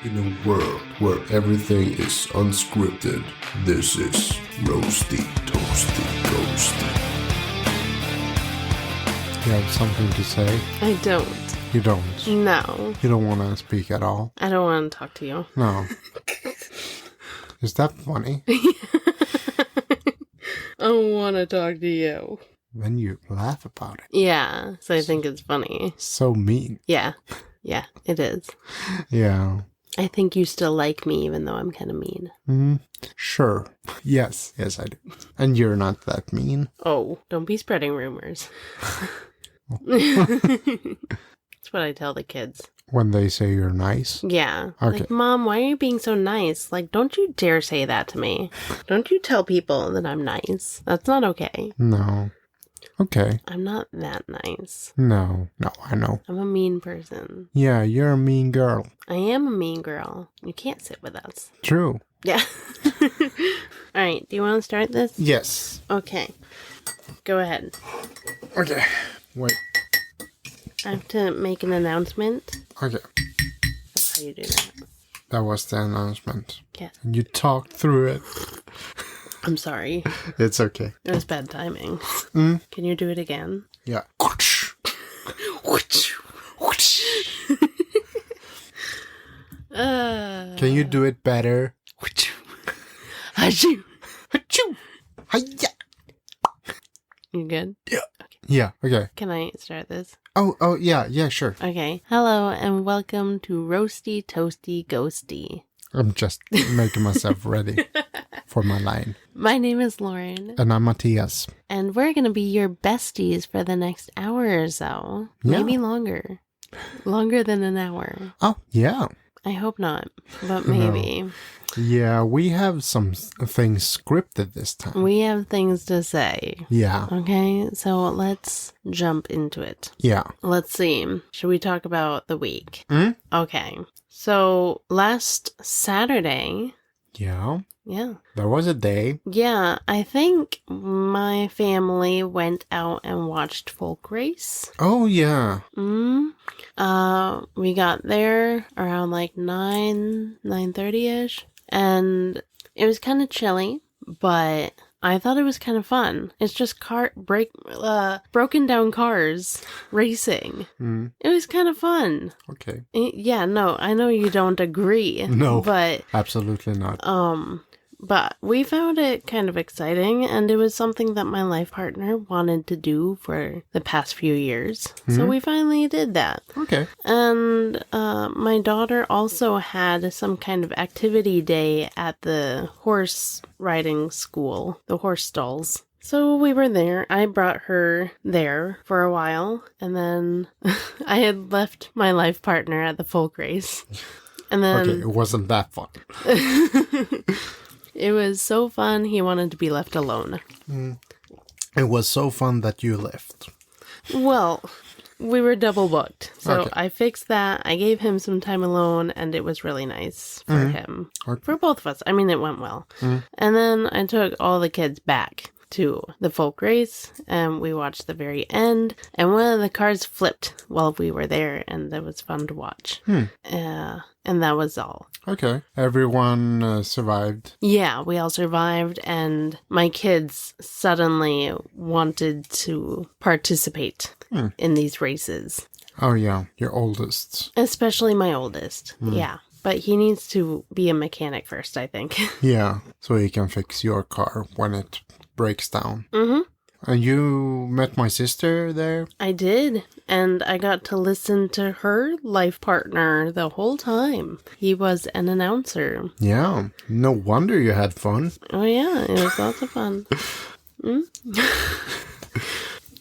In a world where everything is unscripted, this is Roasty, Toasty, Ghosty. You have something to say? I don't. You don't? No. You don't want to speak at all? I don't want to talk to you. No. Is that funny? I don't want to talk to you. Then you laugh about it. Yeah, so I think it's funny. So mean. Yeah, it is. Yeah. I think you still like me even though I'm kind of mean. Sure. Yes, I do. And you're not that mean. Oh, don't be spreading rumors. That's what I tell the kids. When they say you're nice? Yeah. Okay. Like, Mom, why are you being so nice? Like, don't you dare say that to me. Don't you tell people that I'm nice. That's not okay. No. Okay. I'm not that nice. No, I know. I'm a mean person. Yeah, you're a mean girl. I am a mean girl. You can't sit with us. True. Yeah. All right. Do you want to start this? Yes. Okay. Go ahead. Okay. Wait. I have to make an announcement. Okay. That's how you do that. That was the announcement. Yes. And you talked through it. I'm sorry. It's okay. It was bad timing. Can you do it again? Yeah. Can you do it better? Achoo. Achoo. Hi-ya. You good? Yeah. Okay. Yeah, okay. Can I start this? Oh, yeah, sure. Okay. Hello and welcome to Roasty Toasty Ghosty. I'm just making myself ready for my line. My name is Lauren. And I'm Mattias. And we're going to be your besties for the next hour or so. Yeah. Maybe longer. Longer than an hour. Oh, yeah. I hope not, but maybe. No. Yeah, we have some things scripted this time. We have things to say. Yeah. Okay, so let's jump into it. Yeah. Let's see. Should we talk about the week? Okay. So last Saturday. Yeah. Yeah. There was a day. Yeah, I think my family went out and watched Folk Race. Oh, yeah. We got there around like 9:30ish, and it was kind of chilly, but I thought it was kind of fun. It's just broken down cars racing. It was kind of fun. Okay. Yeah, no, I know you don't agree. No, but absolutely not. But we found it kind of exciting, and it was something that my life partner wanted to do for the past few years. So we finally did that. Okay. And my daughter also had some kind of activity day at the horse riding school, the horse stalls. So we were there. I brought her there for a while, and then I had left my life partner at the folk race. And then Okay, it wasn't that fun. It was so fun, he wanted to be left alone. It was so fun that you left. Well, we were double booked. So Okay. I fixed that. I gave him some time alone, and it was really nice for him. Okay. For both of us. I mean, it went well. And then I took all the kids back to the folk race, and we watched the very end. And one of the cars flipped while we were there, and that was fun to watch. And that was all. Okay. Everyone survived. Yeah, we all survived, and my kids suddenly wanted to participate in these races. Oh, yeah. Your oldest. Especially my oldest. Yeah. But he needs to be a mechanic first, I think. Yeah. So he can fix your car when it breaks down. And you met my sister there? I did, and I got to listen to her life partner the whole time. He was an announcer. Yeah. No wonder you had fun. Oh yeah, it was lots of fun.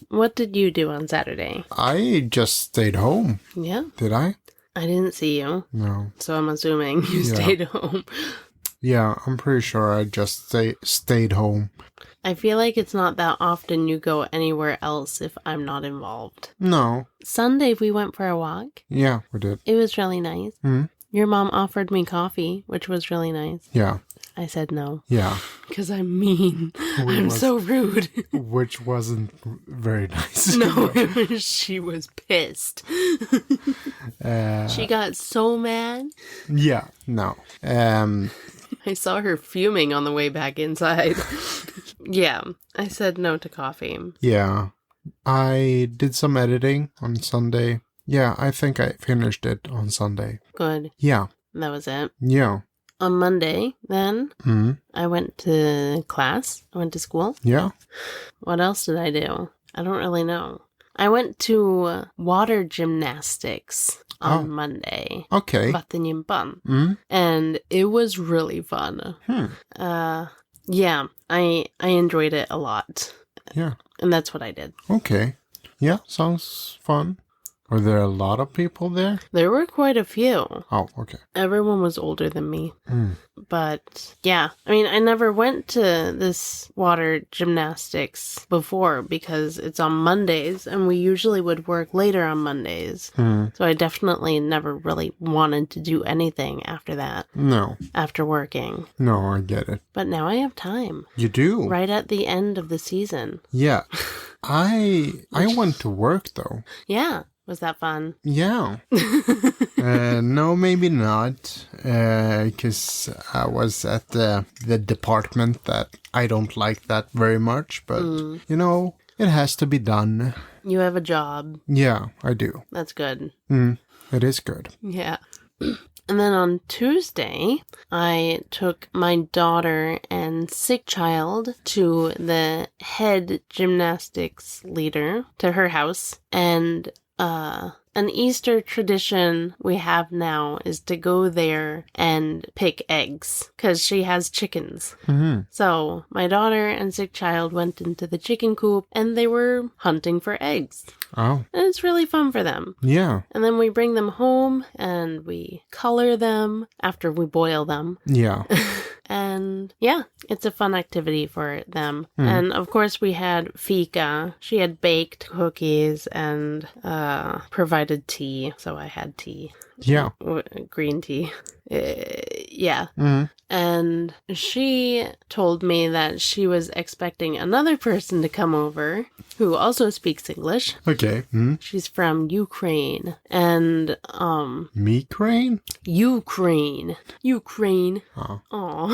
What did you do on Saturday? I just stayed home. Yeah. Did I? I didn't see you. No. So I'm assuming you stayed home. Yeah, I'm pretty sure I just stayed home. I feel like it's not that often you go anywhere else if I'm not involved. No. Sunday we went for a walk. Yeah, we did. It was really nice. Your mom offered me coffee, which was really nice. Yeah. I said no. Yeah. Because I'm mean. I'm so rude. Which wasn't very nice. No, she was pissed. She got so mad. Yeah, no. I saw her fuming on the way back inside. Yeah, I said no to coffee. Yeah. I did some editing on Sunday. Yeah, I think I finished it on Sunday. Good. Yeah. That was it. Yeah. On Monday, then, I went to class. I went to school. Yeah. What else did I do? I don't really know. I went to water gymnastics on Monday. Okay. Vattengympan. And it was really fun. Yeah, I enjoyed it a lot. Yeah. And that's what I did. Okay. Yeah, sounds fun. Were there a lot of people there? There were quite a few. Oh, okay. Everyone was older than me. But yeah, I mean, I never went to this water gymnastics before because it's on Mondays and we usually would work later on Mondays. So I definitely never really wanted to do anything after that. No. After working. No, I get it. But now I have time. You do? Right at the end of the season. Yeah. I went to work though. Yeah. Was that fun? Yeah. No, maybe not. Because I was at the department that I don't like that very much. But, you know, it has to be done. You have a job. Yeah, I do. That's good. It is good. Yeah. And then on Tuesday, I took my daughter and sick child to the head gymnastics leader to her house. And an Easter tradition we have now is to go there and pick eggs because she has chickens. So my daughter and sick child went into the chicken coop and they were hunting for eggs. Oh. And it's really fun for them. Yeah. And then we bring them home and we color them after we boil them. Yeah. And yeah, it's a fun activity for them. And of course we had fika. She had baked cookies and provided tea. So I had tea. Yeah. Green tea. Yeah. And she told me that she was expecting another person to come over who also speaks English. Okay. She's from Ukraine. And, Me crane? Ukraine. Oh.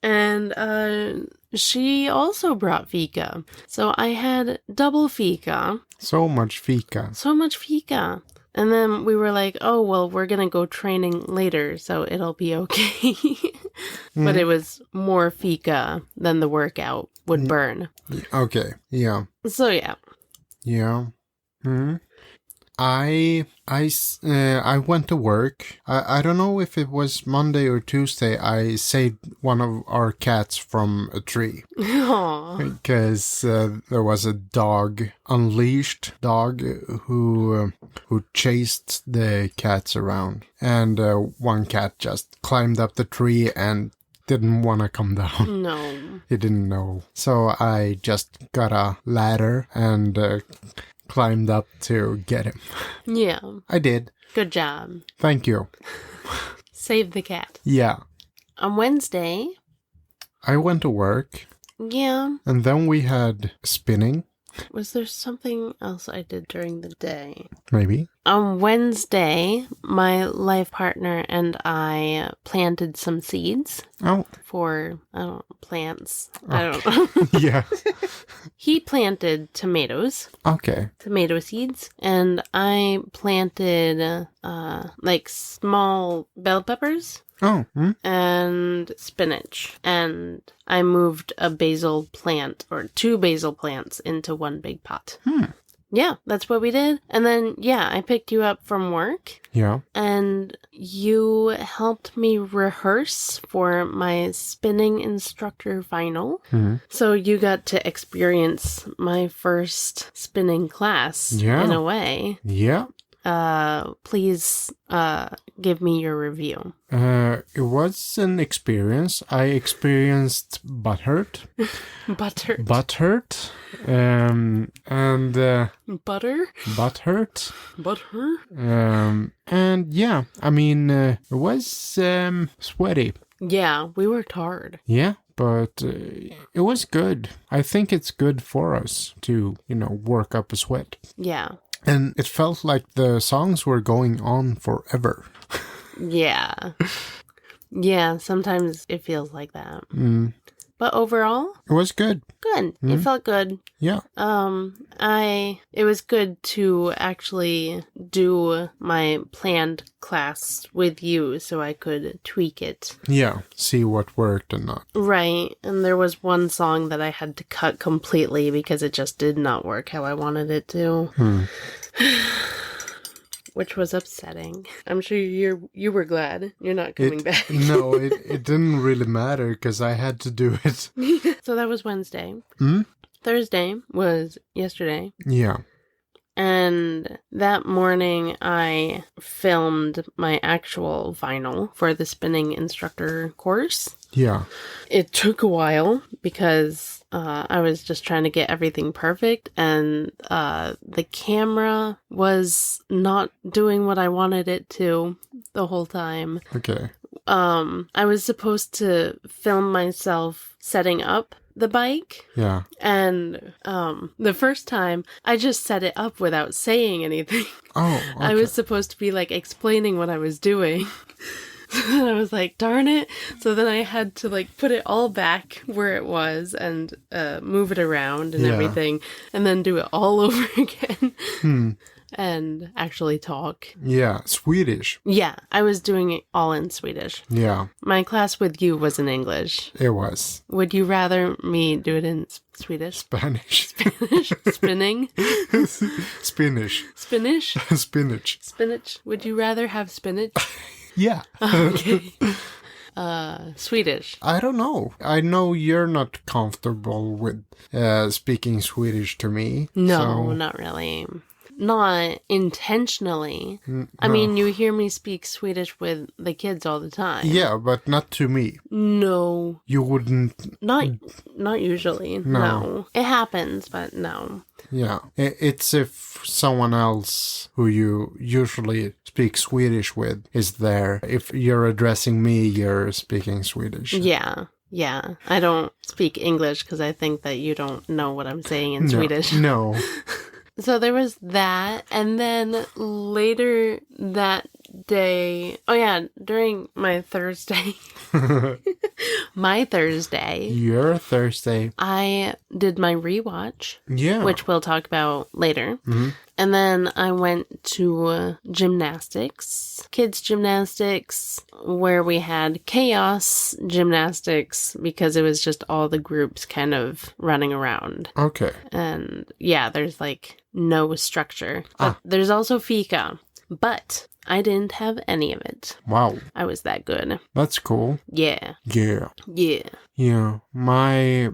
And, she also brought fika. So I had double fika. So much fika. So much fika. And then we were like, oh, well, we're going to go training later, so it'll be okay. But it was more fika than the workout would burn. Okay. Yeah. So, yeah. Yeah. I went to work. I don't know if it was Monday or Tuesday. I saved one of our cats from a tree. Aww. Because there was a unleashed dog who chased the cats around. And one cat just climbed up the tree and didn't want to come down. No. He didn't know. So I just got a ladder and climbed up to get him. Yeah. I did. Good job. Thank you. Save the cat. Yeah. On Wednesday. I went to work. Yeah. And then we had spinning. Was there something else I did during the day? Maybe. On Wednesday, my life partner and I planted some seeds. Oh. For, plants. Okay. I don't know. Yeah. He planted tomatoes. Okay. Tomato seeds. And I planted, small bell peppers. Oh. And spinach. And I moved a basil plant, or 2 basil plants, into one big pot. Yeah, that's what we did. And then, yeah, I picked you up from work. Yeah. And you helped me rehearse for my spinning instructor final. So you got to experience my first spinning class in a way. Yeah. Please give me your review. It was an experience. I experienced butthurt. Butthurt. Butthurt. And Butter? butthurt. Butter? And yeah, I mean, it was sweaty. Yeah, we worked hard. Yeah, but it was good. I think it's good for us to, work up a sweat. Yeah. And it felt like the songs were going on forever. Yeah. Yeah, sometimes it feels like that. Mm. But overall, It was good. good. It felt good. Yeah. It was good to actually do my planned class with you so I could tweak it. Yeah. See what worked and not. Right. And there was one song that I had to cut completely because it just did not work how I wanted it to. Which was upsetting. I'm sure you were glad you're not coming back. No, it didn't really matter because I had to do it. So that was Wednesday. Hmm? Thursday was yesterday. Yeah. And that morning I filmed my actual vinyl for the spinning instructor course. Yeah. It took a while because I was just trying to get everything perfect, and the camera was not doing what I wanted it to the whole time. Okay. I was supposed to film myself setting up the bike. Yeah. And the first time, I just set it up without saying anything. Oh, okay. I was supposed to be, like, explaining what I was doing. I was like, darn it. So then I had to, like, put it all back where it was and move it around and everything. And then do it all over again. And actually talk. Yeah, Swedish. Yeah, I was doing it all in Swedish. Yeah. My class with you was in English. It was. Would you rather me do it in Swedish? Spanish. Spanish? Spinning? Spinach. Spinach? Spinach. Spinach? Would you rather have spinach? Yeah. Okay. Swedish. I don't know. I know you're not comfortable with speaking Swedish to me. No, so... not really. Not intentionally. No. I mean, you hear me speak Swedish with the kids all the time. Yeah, but not to me. No. You wouldn't... Not usually. No. It happens, but no. Yeah. It's if someone else who you usually speak Swedish with is there. If you're addressing me, you're speaking Swedish. Yeah. Yeah. I don't speak English because I think that you don't know what I'm saying in Swedish. No. So there was that, and then later that day, during my Thursday, Your Thursday. I did my rewatch, Yeah. which we'll talk about later. Mm-hmm. And then I went to gymnastics, kids gymnastics, where we had chaos gymnastics because it was just all the groups kind of running around. Okay. And yeah, there's like no structure. But there's also fika, but I didn't have any of it. Wow. I was that good. That's cool. Yeah. Yeah. Yeah. Yeah. My...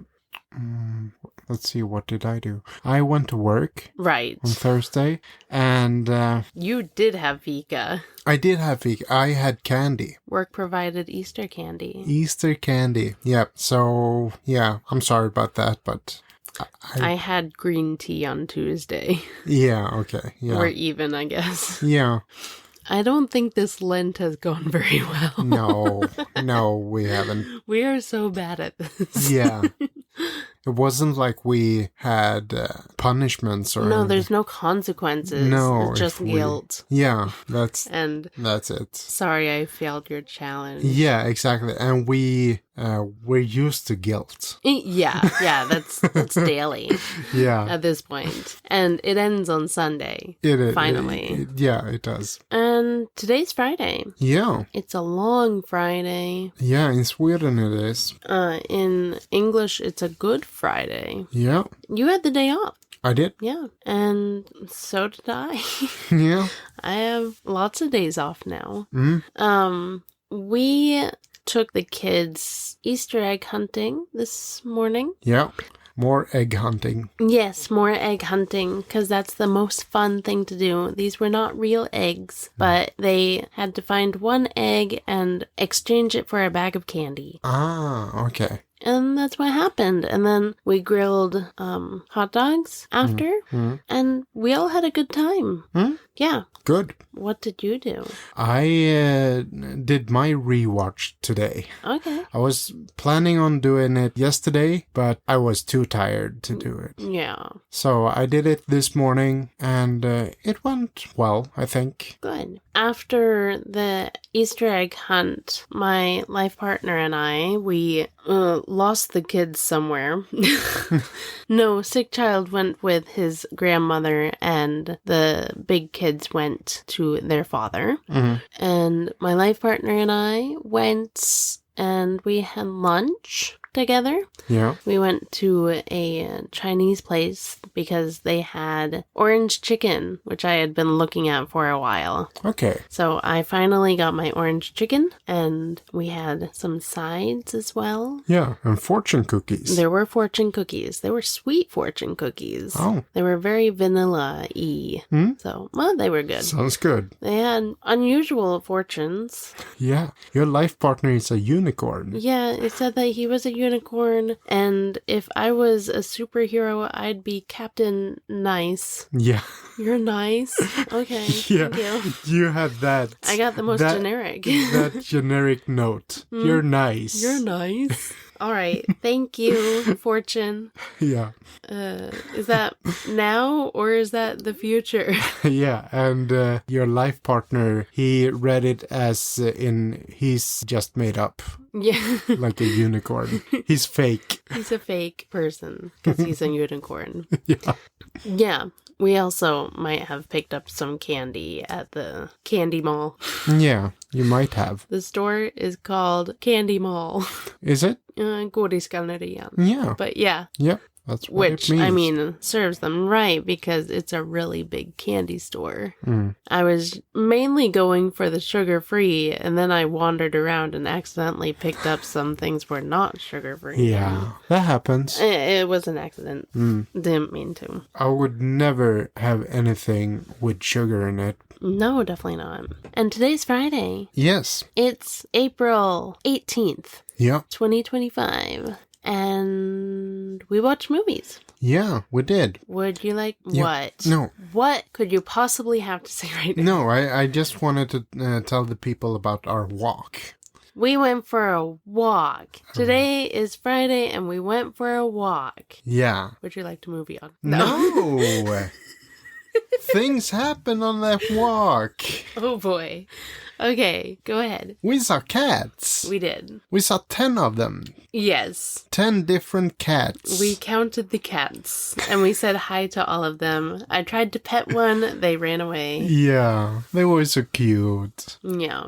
let's see, what did I do? I went to work Right. on Thursday, and You did have fika. I did have fika. I had candy. Work provided Easter candy. Easter candy. Yeah, so, yeah, I'm sorry about that, but... I had green tea on Tuesday. Yeah, okay, yeah. We're even, I guess. Yeah. I don't think this Lent has gone very well. No, we haven't. We are so bad at this. Yeah. It wasn't like we had punishments or No, anything. there's no consequences. No, It's just guilt. Yeah, that's it. Sorry I failed your challenge. Yeah, exactly. And we're used to guilt. Yeah, that's daily. Yeah. At this point. And it ends on Sunday. It is. Finally. Yeah, it does. And today's Friday. Yeah. It's a long Friday. Yeah, in Sweden it is. In English, it's a Good Friday. Yeah. You had the day off. I did. Yeah. And so did I. Yeah. I have lots of days off now. Mm. We took the kids Easter egg hunting this morning. Yeah. More egg hunting. Yes, more egg hunting, because that's the most fun thing to do. These were not real eggs, but they had to find one egg and exchange it for a bag of candy. Ah, okay. And that's what happened. And then we grilled hot dogs after, and we all had a good time. Yeah. Good. What did you do? I did my rewatch today. Okay. I was planning on doing it yesterday, but I was too tired to do it. Yeah. So I did it this morning, and it went well, I think. Good. After the Easter egg hunt, my life partner and I, we lost the kids somewhere. No, sick child went with his grandmother, and the big kids went to their father. Mm-hmm. And my life partner and I went and we had lunch together. Yeah. We went to a Chinese place because they had orange chicken, which I had been looking at for a while. Okay. So I finally got my orange chicken, and we had some sides as well. Yeah, and fortune cookies. There were fortune cookies. They were sweet fortune cookies. Oh. They were very vanilla-y. So, well, they were good. Sounds good. They had unusual fortunes. Yeah. Your life partner is a unicorn. Yeah, it said that he was a unicorn, and if I was a superhero, I'd be Captain Nice. Yeah. You're nice? Okay, Yeah. thank you. You had that. I got the most generic. That generic note. You're nice. You're nice. All right, thank you, Fortune. Yeah. Is that now, or is that the future? Yeah, and your life partner, he read it as in he's just made up. Yeah. Like a unicorn. He's fake. He's a fake person because he's a unicorn. Yeah. Yeah. We also might have picked up some candy at the candy mall. Yeah, you might have. The store is called Candy Mall. Is it? Godisgallerian. Yeah. But yeah. Yep. That's what Which, it means. I mean, serves them right because it's a really big candy store. I was mainly going for the sugar-free, and then I wandered around and accidentally picked up some things were not sugar-free. Yeah, that happens. It was an accident. Didn't mean to. I would never have anything with sugar in it. No, definitely not. And today's Friday. Yes. It's April 18th, Yeah. 2025. And we watched movies. Yeah, we did. Would you like Yeah. what? No. What could you possibly have to say right now? No, I just wanted to tell the people about our walk. We went for a walk. Today is Friday and we went for a walk. Yeah. Would you like to movie on? No. Things happen on that walk. Oh boy. Okay, go ahead. We saw cats. We did. We saw 10 of them. Yes. 10 different cats. We counted the cats and we said hi to all of them. I tried to pet one, they ran away. Yeah, they were so cute. Yeah.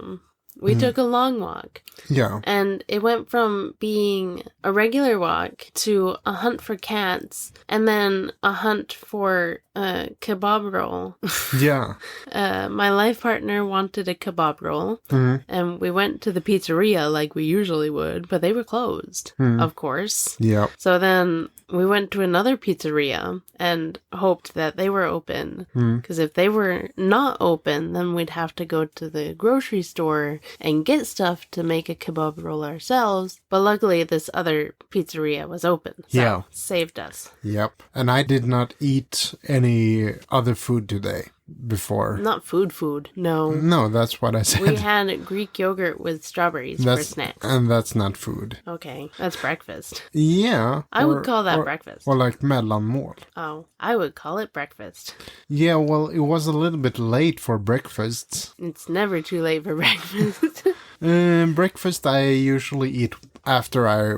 We took a long walk. Yeah. And it went from being a regular walk to a hunt for cats and then a hunt for a kebab roll. Yeah. My life partner wanted a kebab roll, and we went to the pizzeria like we usually would, but they were closed, of course. Yep. So then we went to another pizzeria and hoped that they were open, because if they were not open, then we'd have to go to the grocery store and get stuff to make a kebab roll ourselves. But luckily, this other pizzeria was open, so Yeah. saved us. Yep. And I did not eat any other food today before. Not food, no. No, that's what I said. We had Greek yogurt with strawberries for snacks. And that's not food. Okay, that's breakfast. Yeah. I would call that breakfast. Or like mellanmål. Oh, I would call it breakfast. Yeah, well, it was a little bit late for breakfast. It's never too late for breakfast. Breakfast I usually eat after I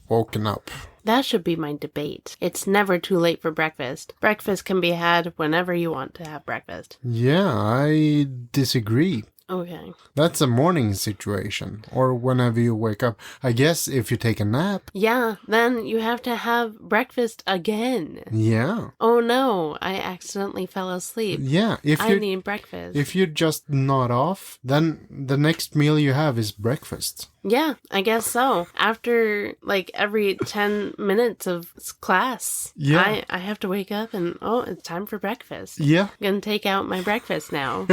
woken up. That should be my debate. It's never too late for breakfast. Breakfast can be had whenever you want to have breakfast. Yeah, I disagree. Okay. That's a morning situation, or whenever you wake up. I guess if you take a nap. Yeah, then you have to have breakfast again. Yeah. Oh no, I accidentally fell asleep. Yeah, I need breakfast. If you just nod off, then the next meal you have is breakfast. Yeah, I guess so. After like every 10 minutes of class, Yeah. I have to wake up and, oh, it's time for breakfast. Yeah. I'm going to take out my breakfast now.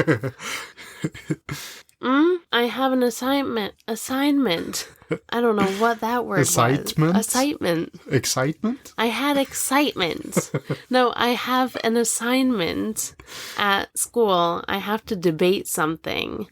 I have an assignment. I don't know what that word Excitement? was. Assignment. Excitement? I had excitement. No, I have an assignment at school. I have to debate something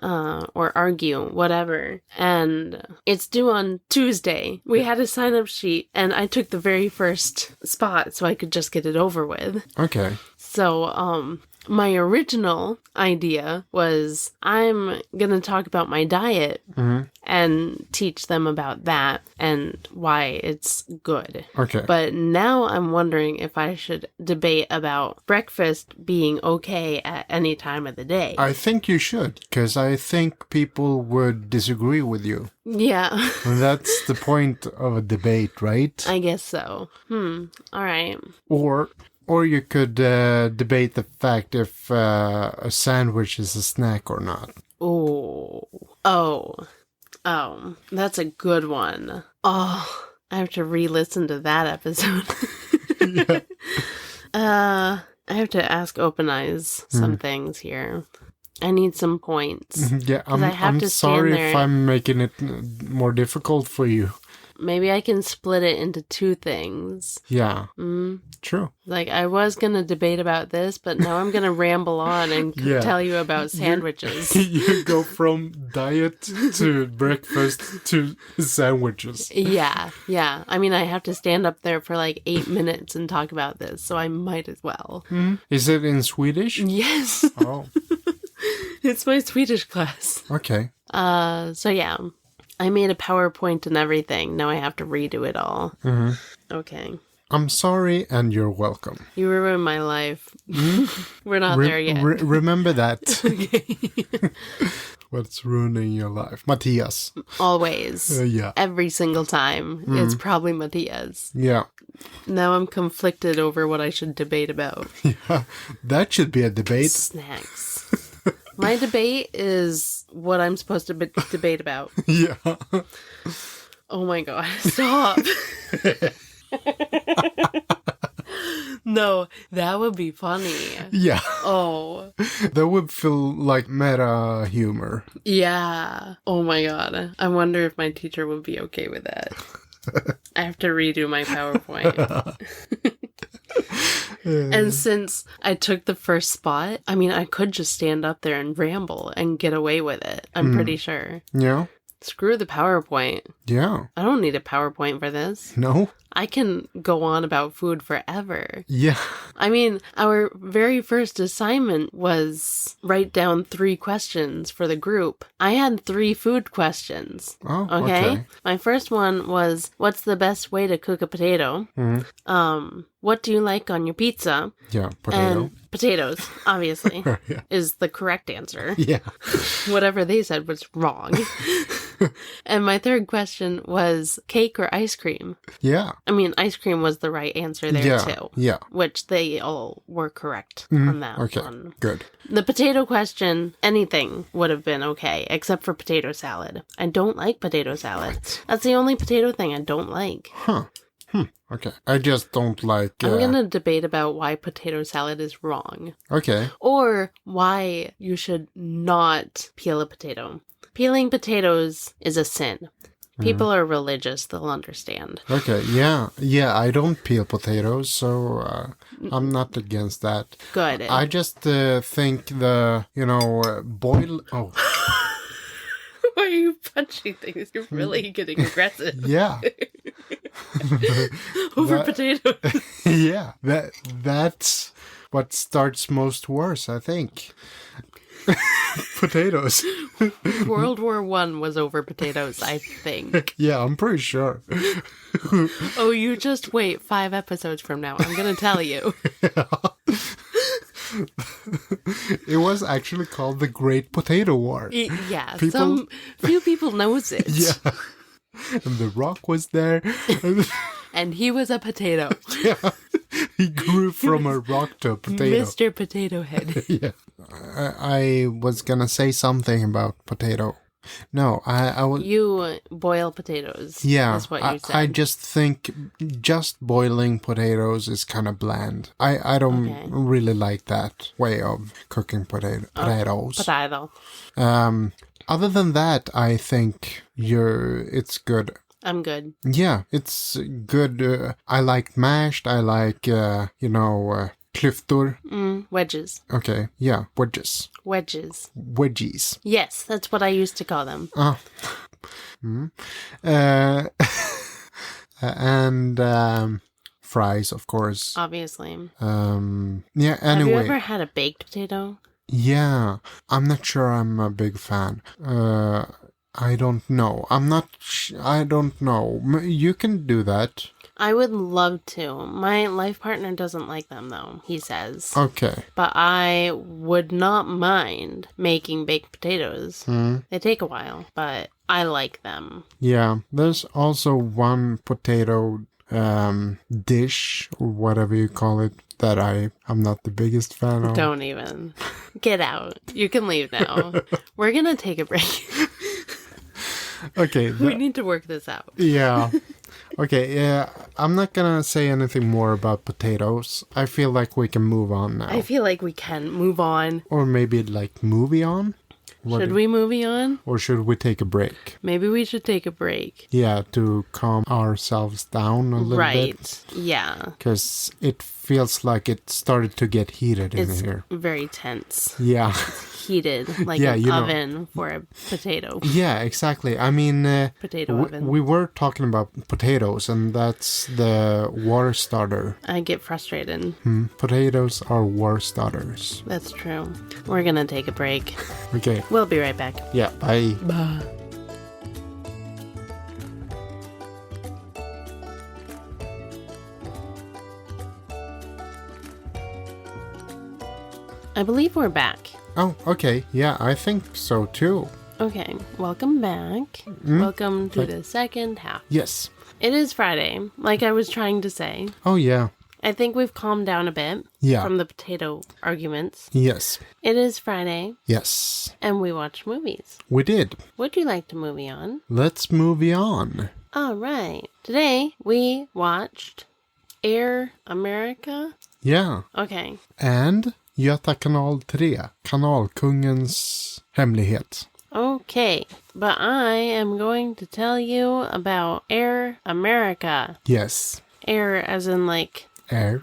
or argue, whatever. And it's due on Tuesday. We had a sign-up sheet, and I took the very first spot so I could just get it over with. Okay. So, my original idea was I'm going to talk about my diet and teach them about that and why it's good. Okay. But now I'm wondering if I should debate about breakfast being okay at any time of the day. I think you should, because I think people would disagree with you. Yeah. And that's the point of a debate, right? I guess so. All right. Or you could debate the fact if a sandwich is a snack or not. Oh, that's a good one. Oh, I have to re-listen to that episode. Yeah. I have to ask Open Eyes some things here. I need some points. Yeah, I'm sorry if I'm making it more difficult for you. Maybe I can split it into two things. Yeah, true. Like, I was going to debate about this, but now I'm going to ramble on and tell you about sandwiches. You go from diet to breakfast to sandwiches. Yeah. I mean, I have to stand up there for like 8 minutes and talk about this, so I might as well. Is it in Swedish? Yes. Oh. It's my Swedish class. Okay. So yeah. I made a PowerPoint and everything. Now I have to redo it all. Okay. I'm sorry and you're welcome. You ruined my life. We're not there yet. Remember that. Okay. What's ruining your life? Mattias. Always. Yeah. Every single time. It's probably Mattias. Yeah. Now I'm conflicted over what I should debate about. Yeah. That should be a debate. Snacks. My debate is what I'm supposed to debate about. Yeah. Oh my god, stop. No, that would be funny. Yeah. Oh. That would feel like meta humor. Yeah. Oh my god. I wonder if my teacher would be okay with that. I have to redo my PowerPoint. And since I took the first spot, I mean, I could just stand up there and ramble and get away with it. I'm pretty sure. Yeah. Screw the PowerPoint. Yeah. I don't need a PowerPoint for this. No? I can go on about food forever. Yeah. I mean, our very first assignment was write down 3 questions for the group. I had 3 food questions. Oh, okay. My first one was, what's the best way to cook a potato? What do you like on your pizza? Yeah, potato. And potatoes, obviously, is the correct answer. Yeah. Whatever they said was wrong. And my third question was cake or ice cream? Yeah. I mean, ice cream was the right answer there, too. Yeah. Which they all were correct on that one. Good. The potato question, anything would have been okay, except for potato salad. I don't like potato salad. That's the only potato thing I don't like. Huh. Okay. I just don't like... I'm going to debate about why potato salad is wrong. Okay. Or why you should not peel a potato. Peeling potatoes is a sin. People are religious, they'll understand. Okay, yeah. Yeah, I don't peel potatoes, so I'm not against that. Good. I just think the, boil... Oh. Why are you punching things? You're really getting aggressive. Yeah. Over potatoes. Yeah, that's what starts most worse, I think. Potatoes. World War I was over potatoes, I think. Yeah, I'm pretty sure. Oh, you just wait 5 episodes from now. I'm going to tell you. It was actually called the Great Potato War. Yeah, few people knows it. Yeah. And The Rock was there. And he was a potato. Yeah. He grew from a rock to a potato. Mr. Potato Head. Yeah. I was gonna say something about potato. No, I would. You boil potatoes. Yeah, That's what you said. I just think just boiling potatoes is kind of bland. I don't really like that way of cooking potatoes. Potato. Other than that, I think it's good. I'm good. Yeah, it's good. I like mashed. I like, klyftor. Wedges. Okay, yeah, wedges. Wedgies. Yes, that's what I used to call them. And fries, of course. Obviously. Yeah, anyway. Have you ever had a baked potato? Yeah, I'm not sure I'm a big fan. I don't know. I don't know. You can do that. I would love to. My life partner doesn't like them, though, he says. Okay. But I would not mind making baked potatoes. They take a while, but I like them. Yeah, there's also one potato dish, or whatever you call it, that I'm not the biggest fan of. Don't even. Get out. You can leave now. We're going to take a break. Okay. We need to work this out. Yeah. Okay, yeah, I'm not gonna say anything more about potatoes. I feel like we can move on now. I feel like we can move on. Or maybe movie on? Should we movie on? Or should we take a break? Maybe we should take a break. Yeah, to calm ourselves down a little bit. Right, yeah. Because it feels like it started to get heated in here. It's very tense. Yeah. Heated, like an oven for a potato. Yeah, exactly. I mean, potato oven. We were talking about potatoes, and that's the war starter. I get frustrated. Potatoes are war starters. That's true. We're gonna take a break. Okay. We'll be right back. Yeah, bye. Bye. I believe we're back. Oh, okay. Yeah, I think so too. Okay, welcome back. Welcome to the second half. Yes. It is Friday, like I was trying to say. Oh, yeah. I think we've calmed down a bit from the potato arguments. Yes. It is Friday. Yes. And we watched movies. We did. Would you like to movie on? Let's movie on. All right. Today we watched Air America. Yeah. Okay. And Göta kanal 3, Kanalkungens hemlighet. Okay, but I am going to tell you about Air America. Yes. Air as in like air.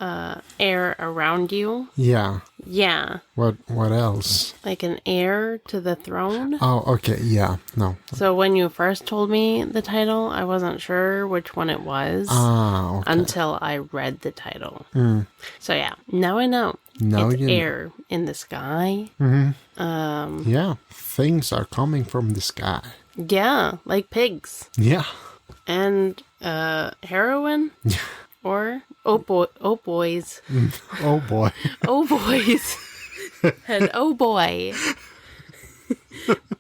Air around you. Yeah. Yeah. What else? Like an heir to the throne. Oh, okay. Yeah. No. So when you first told me the title, I wasn't sure which one it was until I read the title. So yeah, now I know. Now it's air in the sky. Yeah, things are coming from the sky. Yeah, like pigs. Yeah. And heroin. Or oh boys. Oh boy. Oh boys. And oh boy.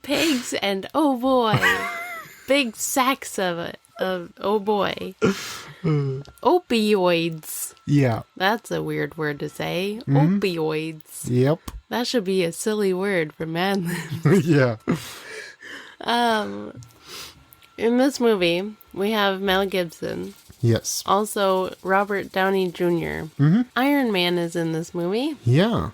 Pigs and oh boy. Big sacks of it. Oh boy. Opioids. Yeah. That's a weird word to say. Opioids. Yep. That should be a silly word for Man Libs. Yeah. In this movie, we have Mel Gibson. Yes. Also, Robert Downey Jr. Iron Man is in this movie. Yeah.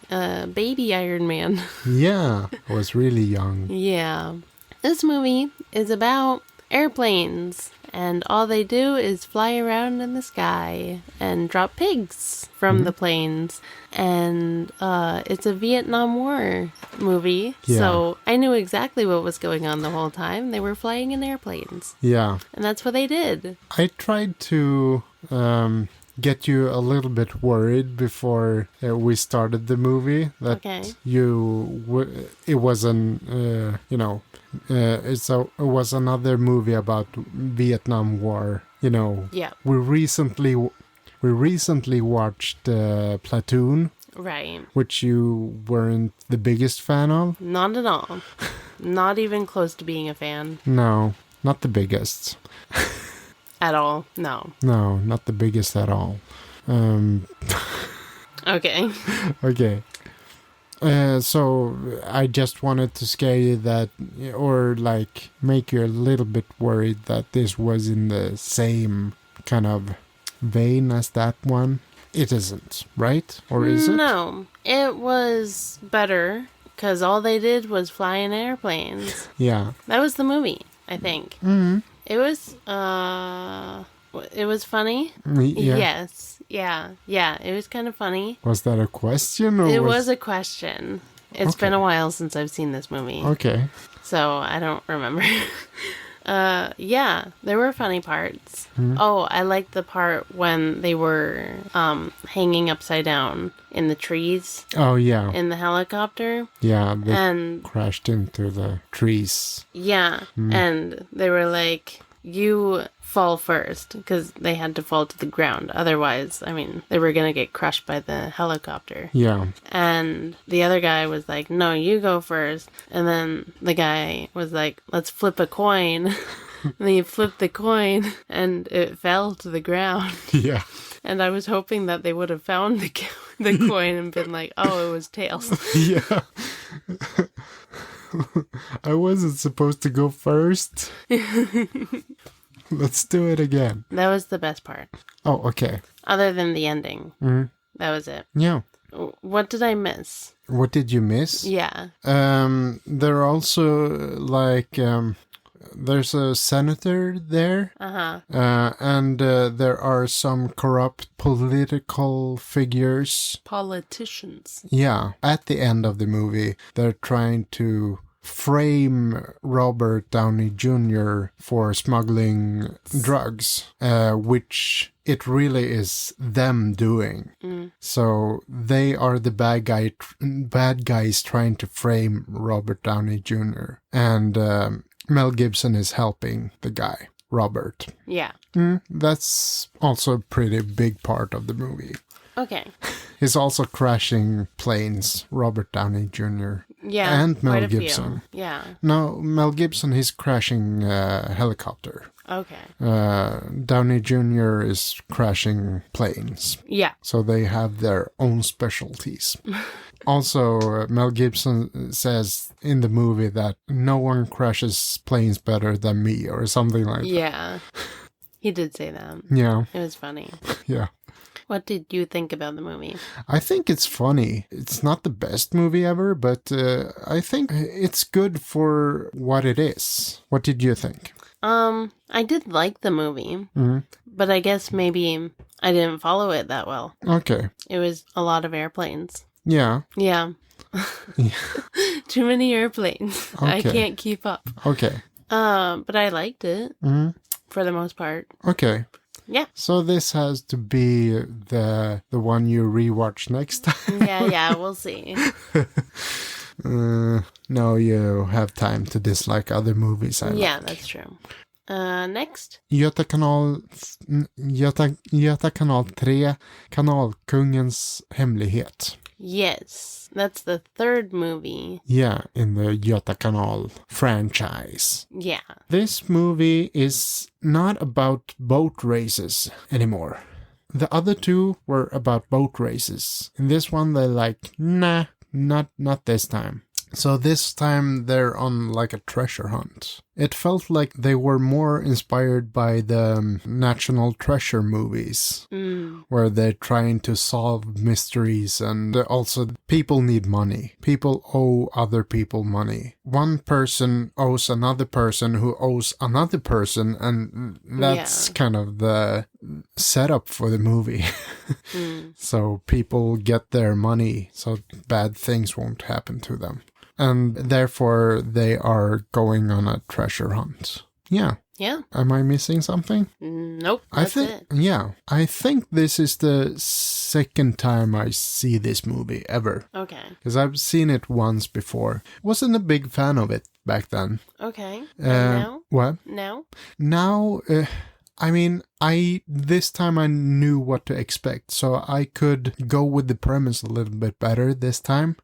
Baby Iron Man. Yeah. I was really young. Yeah. This movie is about airplanes. And all they do is fly around in the sky and drop pigs from the planes. And it's a Vietnam War movie. Yeah. So I knew exactly what was going on the whole time. They were flying in airplanes. Yeah. And that's what they did. I tried to get you a little bit worried before we started the movie. That it was it was another movie about Vietnam War. You know. Yeah. We recently watched Platoon. Right. Which you weren't the biggest fan of. Not at all. Not even close to being a fan. No, not the biggest. At all. No. No, not the biggest at all. Okay. Okay. So I just wanted to scare you that, or like make you a little bit worried that this was in the same kind of vein as that one. It isn't, right? Or is it? No, it was better because all they did was fly in airplanes. Yeah. That was the movie, I think. Mm-hmm. It was funny. Yeah. Yes. Yeah. It was kind of funny. Was that a question? Or It was a question. It's Okay. been a while since I've seen this movie. Okay. So I don't remember. Yeah, there were funny parts. Oh, I liked the part when they were hanging upside down in the trees Oh, yeah. in the helicopter. Yeah, they And crashed into the trees. yeah, and they were like, you fall first, because they had to fall to the ground. Otherwise, I mean, they were going to get crushed by the helicopter. Yeah. And the other guy was like, no, you go first. And then the guy was like, let's flip a coin. And he flipped the coin and it fell to the ground. Yeah. And I was hoping that they would have found the coin and been like, oh, it was tails. Yeah. I wasn't supposed to go first. Let's do it again. That was the best part. Oh, okay. Other than the ending. Mm. That was it. Yeah. What did I miss? What did you miss? Yeah. There are also like there's a senator there. Uh-huh. And there are some corrupt political figures. Politicians. Yeah. At the end of the movie, they're trying to frame Robert Downey Jr. for smuggling drugs, which it really is them doing. So they are the bad guys trying to frame Robert Downey Jr. And Mel Gibson is helping the guy, Robert. Yeah. That's also a pretty big part of the movie. Okay. He's also crashing planes, Robert Downey Jr. Yeah. And Mel quite a few. Gibson. Yeah. No, Mel Gibson, he's crashing a helicopter. Okay. Downey Jr. is crashing planes. Yeah. So they have their own specialties. Also, Mel Gibson says in the movie that no one crashes planes better than me or something like that. Yeah. He did say that. Yeah, It was funny. yeah. What did you think about the movie? I think it's funny. It's not the best movie ever, but I think it's good for what it is. What did you think? I did like the movie, Mm-hmm. but I guess maybe I didn't follow it that well. Okay. It was a lot of airplanes. Yeah. Yeah. Too many airplanes. I Okay. can't keep up. Okay. But I liked it Mm-hmm. for the most part. Okay. Yeah. So this has to be the one you rewatch next time. Yeah, we'll see. No, you have time to dislike other movies. Yeah, that's true. Next. Göta kanal 3, Kanalkungens hemlighet. Yes, that's the third movie. Yeah, in the Göta kanal franchise. Yeah. This movie is not about boat races anymore. The other two were about boat races. In this one, they're like, nah, not this time. So this time they're on like a treasure hunt. It felt like they were more inspired by the National Treasure movies, where they're trying to solve mysteries, and also people need money. People owe other people money. One person owes another person who owes another person, and that's kind of the setup for the movie. So people get their money, so bad things won't happen to them. And therefore, they are going on a treasure hunt. Yeah. Yeah. Am I missing something? Nope. That's it. Yeah. I think this is the second time I see this movie ever. Okay. Because I've seen it once before. Wasn't a big fan of it back then. Okay. And now? What? Now? Now, I mean, this time I knew what to expect, so I could go with the premise a little bit better this time.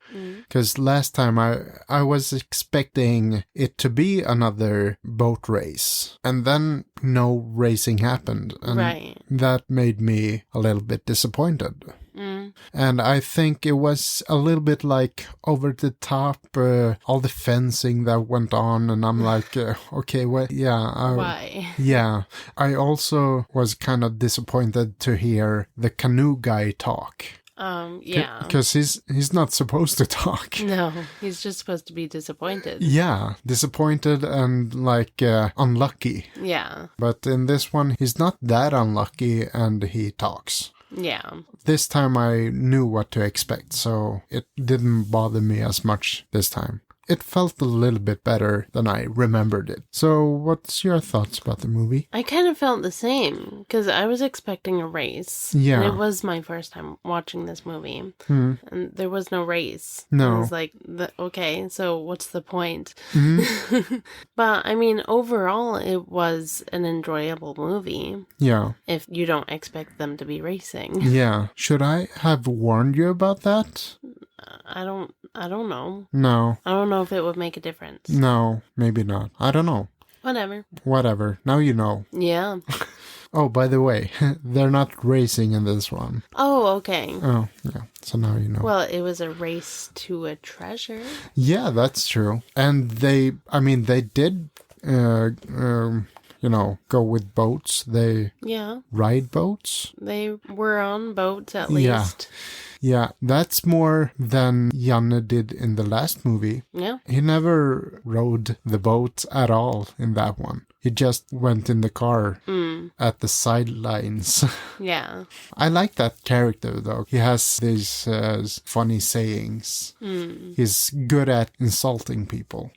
Because last time I was expecting it to be another boat race, and then no racing happened, and that made me a little bit disappointed. And I think it was a little bit like over the top, all the fencing that went on. And I'm like, okay, well, yeah. Why? Yeah. I also was kind of disappointed to hear the canoe guy talk. Yeah. Because he's not supposed to talk. No, he's just supposed to be disappointed. Yeah, disappointed and like unlucky. Yeah. But in this one, he's not that unlucky and he talks. Yeah. This time I knew what to expect, so it didn't bother me as much this time. It felt a little bit better than I remembered it. So what's your thoughts about the movie? I kind of felt the same, because I was expecting a race. Yeah. And it was my first time watching this movie. Mm. And there was no race. No. I was like, okay, so what's the point? Mm. But, I mean, overall, it was an enjoyable movie. Yeah. If you don't expect them to be racing. Yeah. Should I have warned you about that? I don't know. No. I don't know if it would make a difference. No, maybe not. I don't know. Whatever. Now you know. Yeah. Oh, by the way, they're not racing in this one. Oh, okay. Oh, yeah. So now you know. Well, it was a race to a treasure. Yeah, that's true. And they did, go with boats. They ride boats. They were on boats at least. Yeah, that's more than Janne did in the last movie. Yeah. He never rode the boat at all in that one. He just went in the car at the sidelines. Yeah. I like that character, though. He has these funny sayings. He's good at insulting people.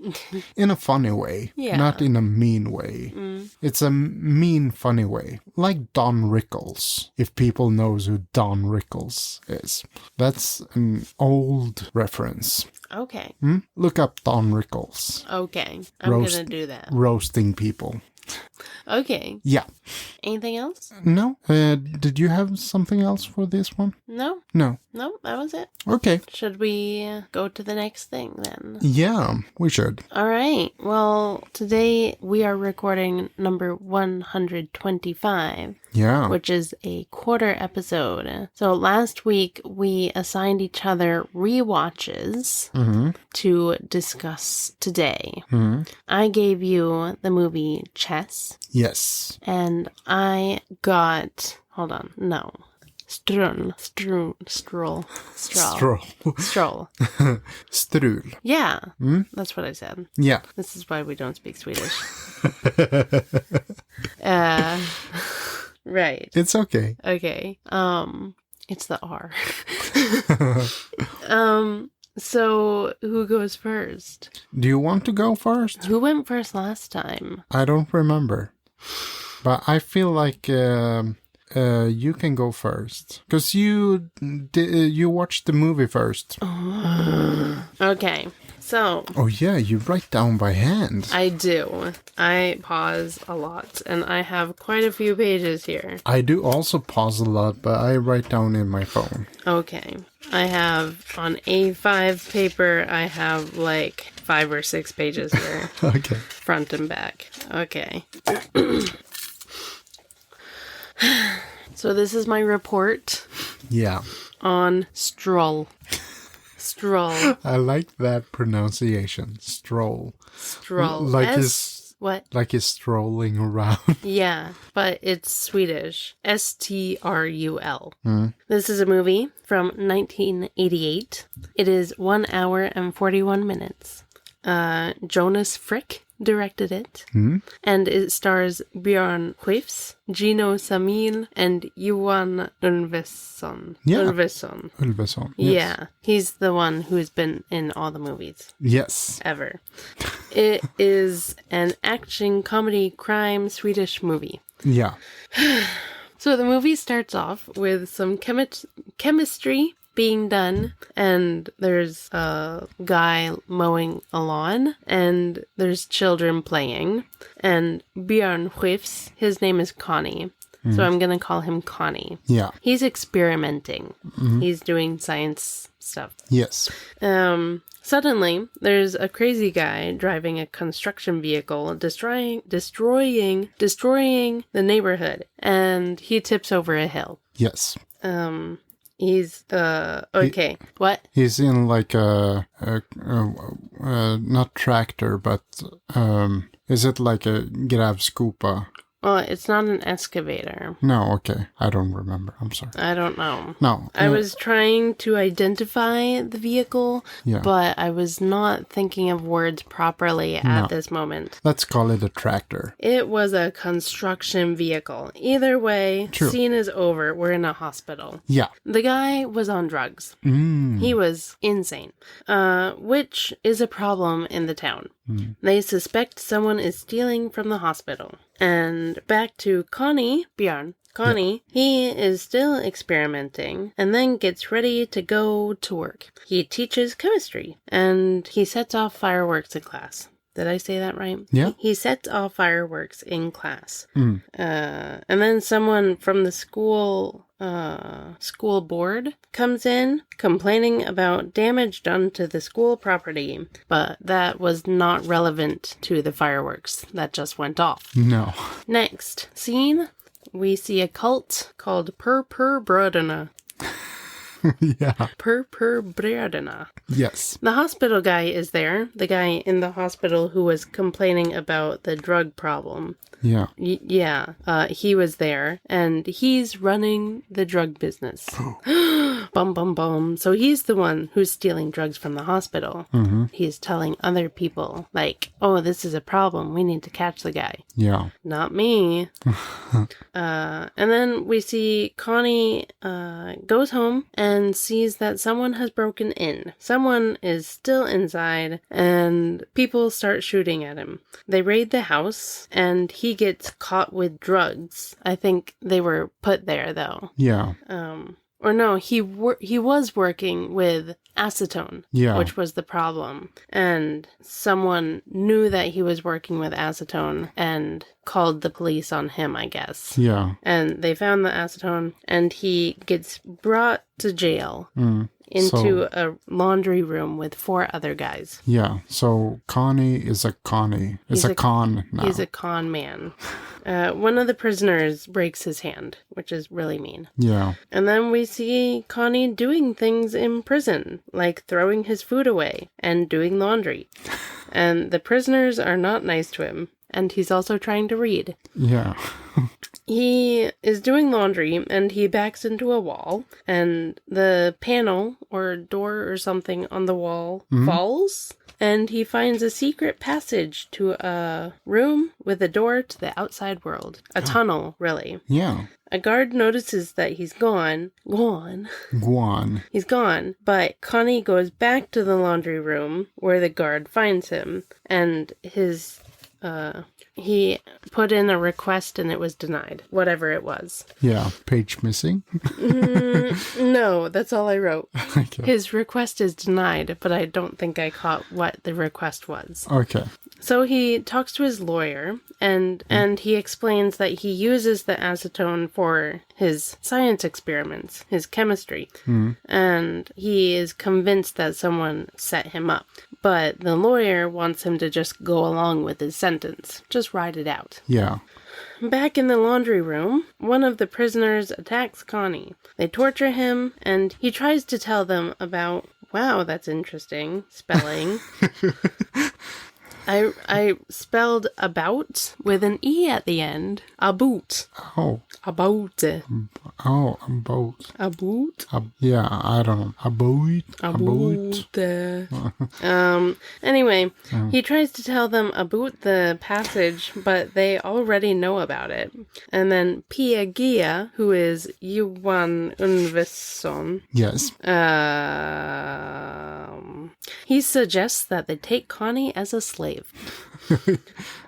In a funny way. Yeah. Not in a mean way. It's a mean, funny way. Like Don Rickles. If people knows who Don Rickles is. That's an old reference. Okay. Look up Don Rickles. Okay. I'm going to do that. Roasting people. Okay. Yeah. Anything else? No. Did you have something else for this one? No. No. No, that was it. Okay. Should we go to the next thing then? Yeah, we should. All right. Well, today we are recording number 125. Yeah. Which is a quarter episode. So last week we assigned each other rewatches to discuss today. I gave you the movie Chess. Yes. And I got... Hold on. No. Strul. Strul. Yeah. That's what I said. Yeah. This is why we don't speak Swedish. Right. It's okay. Okay. It's the R. So who goes first? Do you want to go first? Who went first last time? I don't remember. But I feel like you can go first. Because you watched the movie first. Okay. So. Oh yeah, you write down by hand. I do. I pause a lot, and I have quite a few pages here. I do also pause a lot, but I write down in my phone. Okay. I have on A5 paper, I have like 5 or 6 pages here. Okay. Front and back. Okay. So this is my report. Yeah. On Strul. I like that pronunciation. Stroll. What? Like he's strolling around. Yeah, but it's Swedish. Strul. This is a movie from 1988. It is 1 hour and 41 minutes. Jonas Frick directed it. And it stars Björn Skifs, Gino Samil, and Johan Ulveson. Yeah. Ulveson. Yes. Yeah. He's the one who's been in all the movies. Yes. Ever. It is an action, comedy, crime, Swedish movie. Yeah. So the movie starts off with some chemistry being done, and there's a guy mowing a lawn, and there's children playing, and Björn Skifs, his name is Connie, so I'm gonna call him Connie. Yeah. He's experimenting. He's doing science stuff. Yes. Suddenly, there's a crazy guy driving a construction vehicle, destroying the neighborhood, and he tips over a hill. Yes. He's, okay. What? He's in like a not tractor, but, is it like a grävskopa? Well, it's not an excavator. No, okay. I don't remember. I'm sorry. I don't know. No. I was trying to identify the vehicle, but I was not thinking of words properly at this moment. Let's call it a tractor. It was a construction vehicle. Either way, True. Scene is over. We're in a hospital. Yeah. The guy was on drugs. He was insane, which is a problem in the town. They suspect someone is stealing from the hospital. And back to Björn. Connie, he is still experimenting and then gets ready to go to work. He teaches chemistry and he sets off fireworks in class. Did I say that right? Yeah. He sets off fireworks in class. And then someone from the school board comes in complaining about damage done to the school property, but that was not relevant to the fireworks that just went off. No. Next scene, we see a cult called Bröderna. Yeah. Bröderna. Yes. The hospital guy is there, the guy in the hospital who was complaining about the drug problem. Yeah. He was there, and he's running the drug business. Bum, bum, bum. So he's the one who's stealing drugs from the hospital. He's telling other people, like, oh, this is a problem. We need to catch the guy. Yeah. Not me. And then we see Connie goes home and sees that someone has broken in. Someone is still inside, and people start shooting at him. They raid the house, and he gets caught with drugs. I think they were put there, though. Yeah. Or no, he was working with acetone, which was the problem. And someone knew that he was working with acetone and called the police on him, I guess. Yeah. And they found the acetone, and he gets brought to jail. Into a laundry room with 4 other guys. Yeah, so Connie is a Connie. It's a con now. He's a con man. One of the prisoners breaks his hand, which is really mean. Yeah. And then we see Connie doing things in prison, like throwing his food away and doing laundry. And the prisoners are not nice to him. And he's also trying to read. Yeah. He is doing laundry, and he backs into a wall, and the panel or door or something on the wall falls, and he finds a secret passage to a room with a door to the outside world. A tunnel, really. Yeah. A guard notices that he's gone. He's gone, but Connie goes back to the laundry room where the guard finds him, and he put in a request and it was denied, whatever it was. Yeah, page missing? No, that's all I wrote. Okay. His request is denied, but I don't think I caught what the request was. Okay. So he talks to his lawyer, and he explains that he uses the acetone for his science experiments, his chemistry, and he is convinced that someone set him up. But the lawyer wants him to just go along with his sentence. Just write it out. Yeah. Back in the laundry room, one of the prisoners attacks Connie. They torture him, and he tries to tell them about... Wow, that's interesting. Spelling. I spelled about with an E at the end. About. Oh. About. Oh, about. About? Yeah, I don't know. About. Anyway, he tries to tell them about the passage, but they already know about it. And then Pia Gia, who is Johan Unvesson. Yes. He suggests that they take Connie as a slave.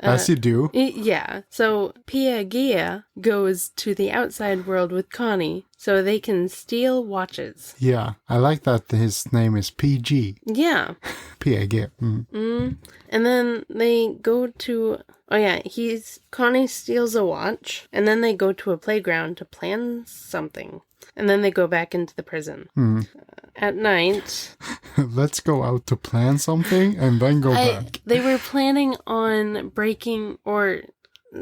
As you do. Yeah. So Pia Gia goes to the outside world with Connie so they can steal watches. Yeah. I like that his name is PG. Yeah. PG. And then they go to... Oh yeah, Connie steals a watch, and then they go to a playground to plan something. And then they go back into the prison. At night... Let's go out to plan something and then go back. They were planning on breaking or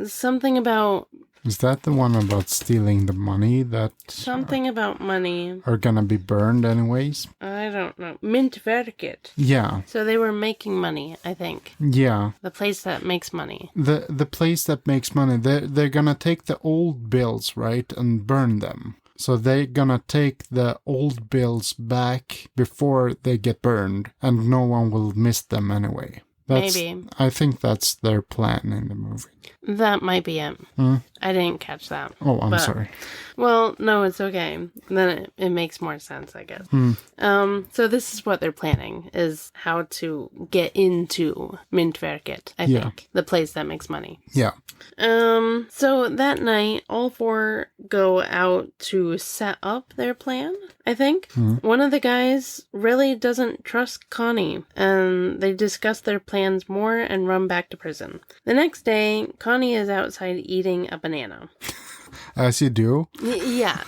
something about Is that the one about stealing the money that Something about money. are gonna be burned anyways? I don't know. Myntverket. Yeah. So they were making money, I think. Yeah. The place that makes money. The place that makes money, they're gonna take the old bills, right, and burn them. So they're gonna take the old bills back before they get burned, and no one will miss them anyway. Maybe. I think that's their plan in the movie. That might be it. I didn't catch that. Oh, I'm sorry. Well, no, it's okay. Then it makes more sense, I guess. So this is what they're planning, is how to get into Myntverket, I think. The place that makes money. Yeah. So that night, all four go out to set up their plan, I think. One of the guys really doesn't trust Connie, and they discuss their plans more and run back to prison. The next day, Connie is outside eating a banana. As you do. Yeah.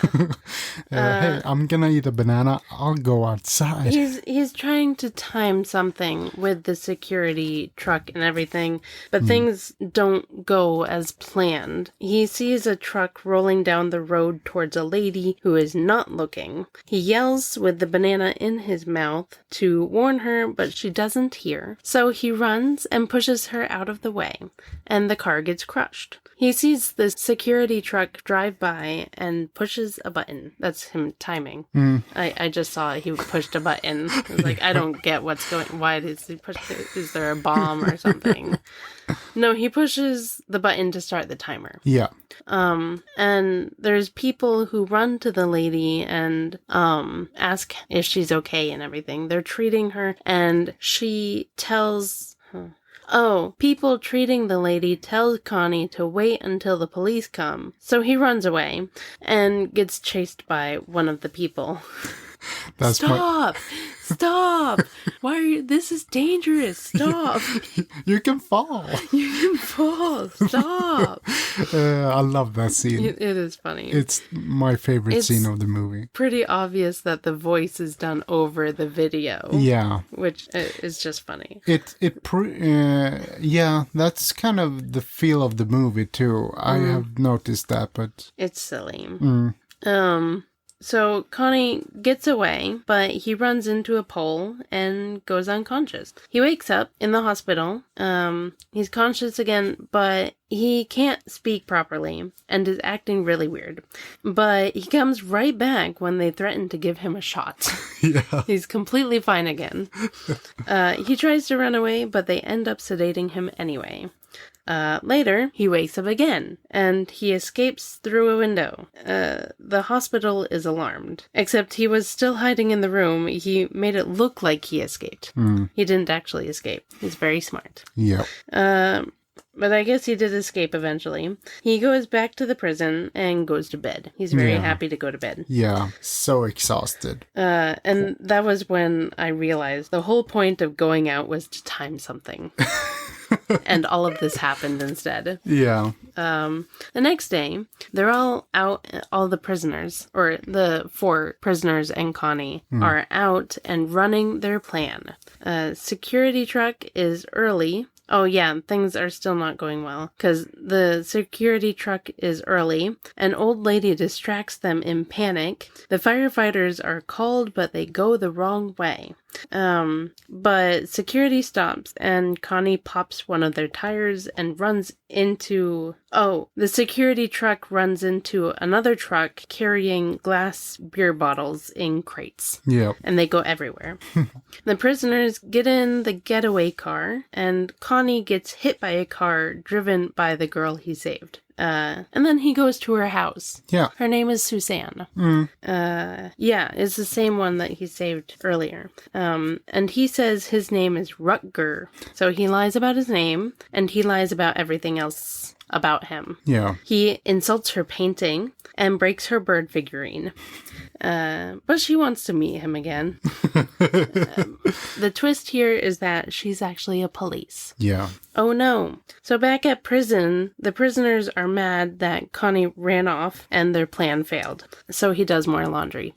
Hey, I'm gonna eat a banana. I'll go outside. He's trying to time something with the security truck and everything, but things don't go as planned. He sees a truck rolling down the road towards a lady who is not looking. He yells with the banana in his mouth to warn her, but she doesn't hear. So he runs and pushes her out of the way, and the car gets crushed. He sees the security truck drive by and pushes a button. That's him timing. I just saw he pushed a button. I was like, I don't get what's going. Why does he push it? Is there a bomb or something? No, he pushes the button to start the timer. Yeah. And there's people who run to the lady and ask if she's okay and everything. They're treating her, and she tells. People treating the lady tells Connie to wait until the police come. So he runs away and gets chased by one of the people. Stop! Stop! Why are you... This is dangerous. Stop! You can fall. You can fall. Stop! I love that scene. It is funny. It's my favorite scene of the movie. Pretty obvious that the voice is done over the video. Yeah. Which is just funny. Yeah, that's kind of the feel of the movie too. I have noticed that, but... It's silly. So Connie gets away, but he runs into a pole and goes unconscious. He wakes up in the hospital. He's conscious again, but he can't speak properly and is acting really weird. But he comes right back when they threaten to give him a shot. Yeah. He's completely fine again. He tries to run away, but they end up sedating him anyway. Later, he wakes up again, and he escapes through a window. The hospital is alarmed. Except he was still hiding in the room. He made it look like he escaped. He didn't actually escape. He's very smart. Yeah. But I guess he did escape eventually. He goes back to the prison and goes to bed. He's very happy to go to bed. Yeah, so exhausted. And that was when I realized the whole point of going out was to time something. And all of this happened instead. Yeah. The next day, they're all out, all the prisoners, or the 4 prisoners and Connie, are out and running their plan. Security truck is early. Oh yeah, things are still not going well, because the security truck is early. An old lady distracts them in panic. The firefighters are called, but they go the wrong way. But security stops, and Connie pops one of their tires and runs into... the security truck runs into another truck carrying glass beer bottles in crates. Yep. And they go everywhere. The prisoners get in the getaway car, and Connie gets hit by a car driven by the girl he saved. And then he goes to her house. Yeah. Her name is Susanne. Yeah, it's the same one that he saved earlier. And he says his name is Rutger. So he lies about his name, and he lies about everything else about him. Yeah. He insults her painting and breaks her bird figurine. But she wants to meet him again. The twist here is that she's actually a police. Yeah. Oh no. So back at prison, the prisoners are mad that Connie ran off and their plan failed. So he does more laundry.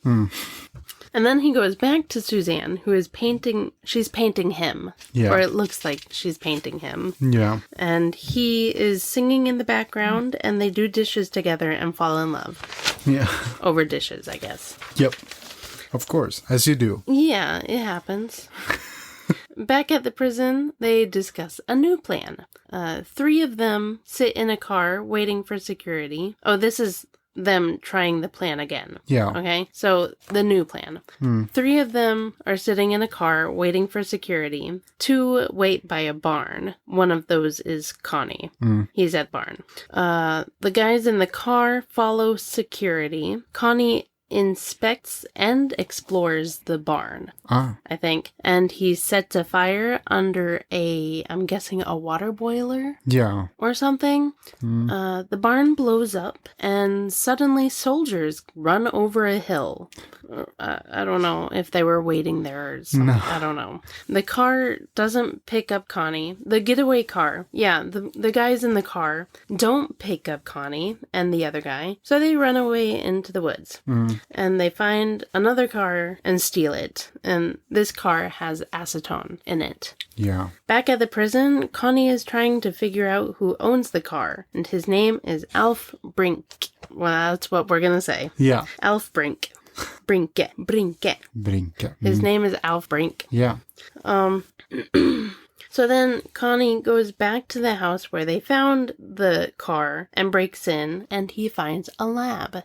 And then he goes back to Suzanne, who is painting. She's painting him. Yeah. Or it looks like she's painting him. Yeah. And he is singing in the background, and they do dishes together and fall in love. Yeah. Over dishes, I guess. Yep. Of course, as you do. Yeah, it happens. Back at the prison, they discuss a new plan. 3 of them sit in a car waiting for security. Oh, this is them trying the plan again. Yeah. Okay, so the new plan. 3 of them are sitting in a car waiting for security. 2 wait by a barn. One of those is Connie. He's at barn. The guys in the car follow security. Connie inspects and explores the barn, I think. And he sets a fire under I'm guessing a water boiler? Yeah. Or something. The barn blows up and suddenly soldiers run over a hill. I don't know if they were waiting there or something. No. I don't know. The car doesn't pick up Connie. The getaway car. Yeah, the guys in the car don't pick up Connie and the other guy. So they run away into the woods. And they find another car and steal it. And this car has acetone in it. Yeah. Back at the prison, Connie is trying to figure out who owns the car. And his name is Alf Brink. Well, that's what we're going to say. Yeah. Alf Brink. Brinke. His name is Alf Brink. Yeah. So then Connie goes back to the house where they found the car and breaks in, and he finds a lab.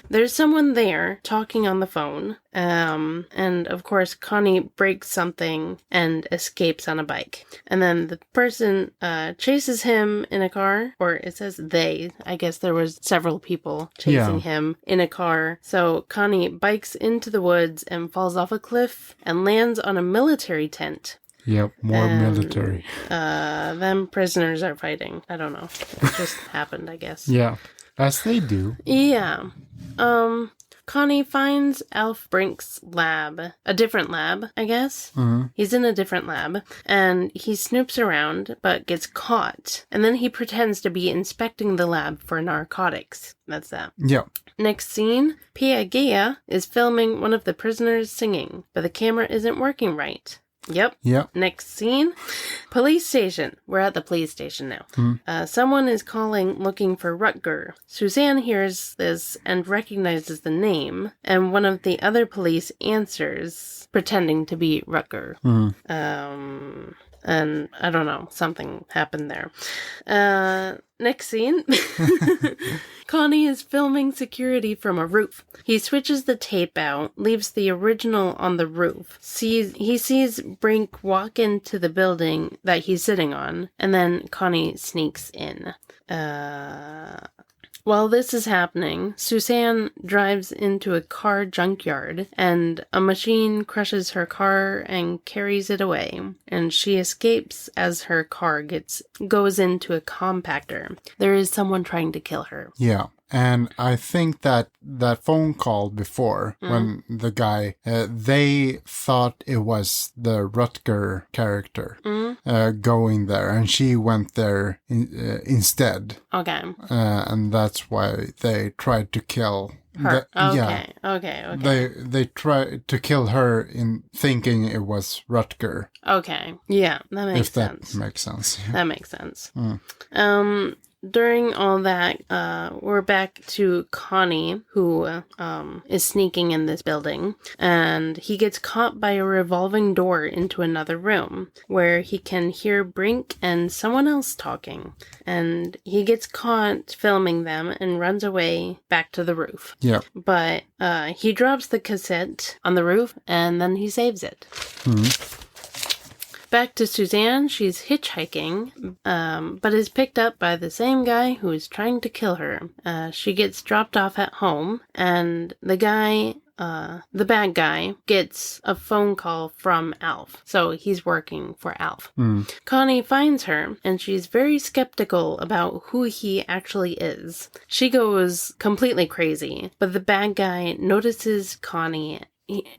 There's someone there talking on the phone. And of course Connie breaks something and escapes on a bike. And then the person chases him in a car, or it says they. I guess there was several people chasing him in a car. So Connie bikes into the woods and falls off a cliff and lands on a military tent. Yep, more military. Them prisoners are fighting. I don't know. It just happened, I guess. Yeah, as they do. Yeah. Connie finds Alf Brink's lab. A different lab, I guess. He's in a different lab. And he snoops around, but gets caught. And then he pretends to be inspecting the lab for narcotics. That's that. Yeah. Next scene, Pia Gea is filming one of the prisoners singing, but the camera isn't working right. Yep. Next scene, police station. We're at the police station now. Someone is calling looking for Rutger. Suzanne hears this and recognizes the name, and one of the other police answers, pretending to be Rutger. And I don't know, something happened there. Next scene. Connie is filming security from a roof. He switches the tape out, leaves the original on the roof. He sees Brink walk into the building that he's sitting on, and then Connie sneaks in. While this is happening, Suzanne drives into a car junkyard, and a machine crushes her car and carries it away, and she escapes as her car goes into a compactor. There is someone trying to kill her. Yeah. And I think that phone call before, when the guy, they thought it was the Rutger character going there, and she went there instead. Okay. And that's why they tried to kill her. Okay. They tried to kill her in thinking it was Rutger. Okay. Yeah, that makes sense. If that makes sense. That makes sense. During all that, we're back to Connie, who is sneaking in this building, and he gets caught by a revolving door into another room, where he can hear Brink and someone else talking, and he gets caught filming them and runs away back to the roof. Yeah. But he drops the cassette on the roof, and then he saves it. Back to Suzanne, she's hitchhiking, but is picked up by the same guy who is trying to kill her. She gets dropped off at home, and the bad guy, gets a phone call from Alf. So he's working for Alf. Connie finds her, and she's very skeptical about who he actually is. She goes completely crazy, but the bad guy notices Connie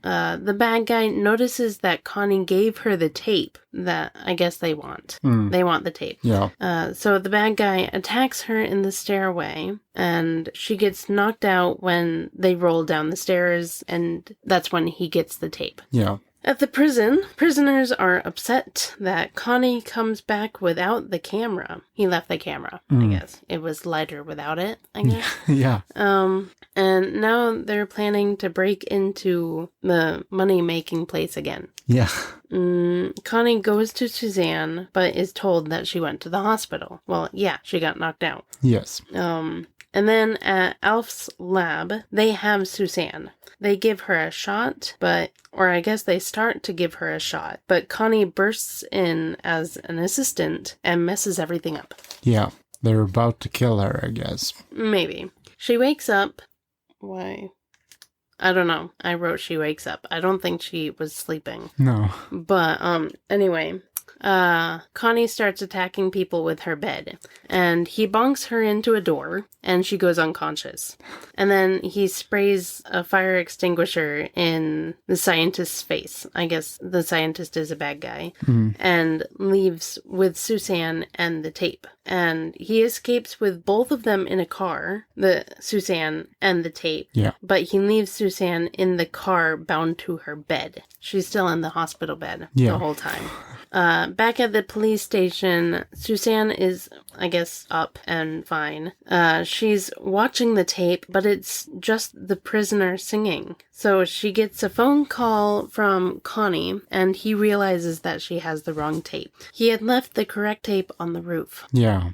the bad guy notices that Connie gave her the tape that I guess they want. They want the tape. Yeah. So the bad guy attacks her in the stairway, and she gets knocked out when they roll down the stairs, and that's when he gets the tape. Yeah. At the prison, prisoners are upset that Connie comes back without the camera. He left the camera, I guess. It was lighter without it, I guess. Yeah. And now they're planning to break into the money-making place again. Yeah. Connie goes to Suzanne, but is told that she went to the hospital. Well, yeah, she got knocked out. Yes. And then at Alf's lab, they have Suzanne. They give her a shot, or I guess they start to give her a shot, but Connie bursts in as an assistant and messes everything up. Yeah. They're about to kill her, I guess. Maybe. She wakes up. Why? I don't know. I wrote she wakes up. I don't think she was sleeping. No. But, anyway. Connie starts attacking people with her bed, and he bonks her into a door, and she goes unconscious. And then he sprays a fire extinguisher in the scientist's face. I guess the scientist is a bad guy. And leaves with Suzanne and the tape. And he escapes with both of them in a car, the Suzanne and the tape. Yeah. But he leaves Suzanne in the car bound to her bed. She's still in the hospital bed the whole time. Back at the police station, Suzanne is, I guess, up and fine. She's watching the tape, but it's just the prisoner singing. So she gets a phone call from Connie, and he realizes that she has the wrong tape. He had left the correct tape on the roof. Yeah.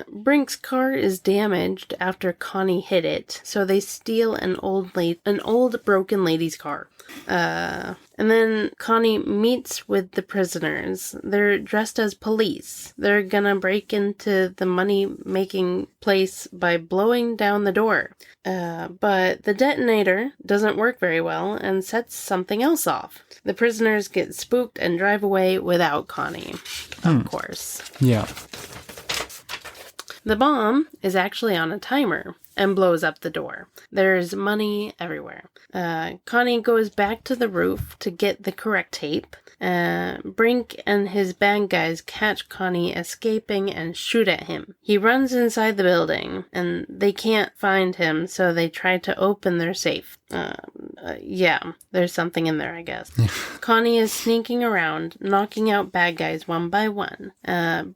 Brink's car is damaged after Connie hit it, so they steal an old broken lady's car. And then Connie meets with the prisoners. They're dressed as police. They're gonna break into the money-making place by blowing down the door. But the detonator doesn't work very well and sets something else off. The prisoners get spooked and drive away without Connie, of course. Yeah. The bomb is actually on a timer and blows up the door. There's money everywhere. Connie goes back to the roof to get the correct tape. Brink and his bad guys catch Connie escaping and shoot at him. He runs inside the building, and they can't find him, so they try to open their safe. Yeah, there's something in there, I guess. Connie is sneaking around, knocking out bad guys one by one.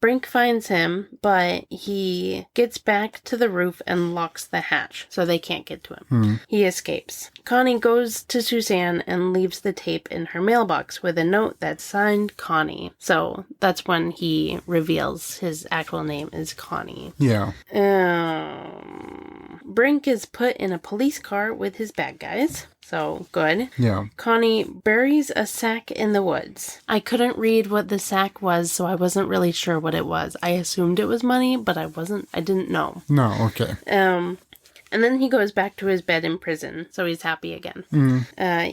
Brink finds him, but he gets back to the roof and locks the hatch, so they can't get to him. He escapes. Connie goes to Suzanne and leaves the tape in her mailbox with a note that's signed Connie. So that's when he reveals his actual name is Connie. Yeah. Brink is put in a police car with his bad guys. So, good. Yeah. Connie buries a sack in the woods. I couldn't read what the sack was, so I wasn't really sure what it was. I assumed it was money, but I didn't know. No, okay. And then he goes back to his bed in prison, so he's happy again.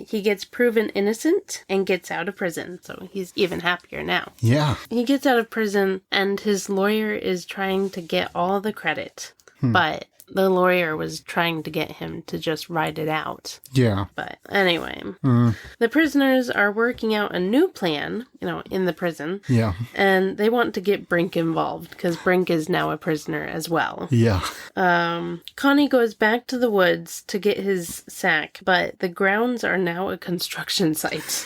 He gets proven innocent and gets out of prison, so he's even happier now. Yeah. He gets out of prison, and his lawyer is trying to get all the credit, but the lawyer was trying to get him to just write it out. Yeah. But anyway, the prisoners are working out a new plan, in the prison. Yeah. And they want to get Brink involved, because Brink is now a prisoner as well. Yeah. Connie goes back to the woods to get his sack, but the grounds are now a construction site.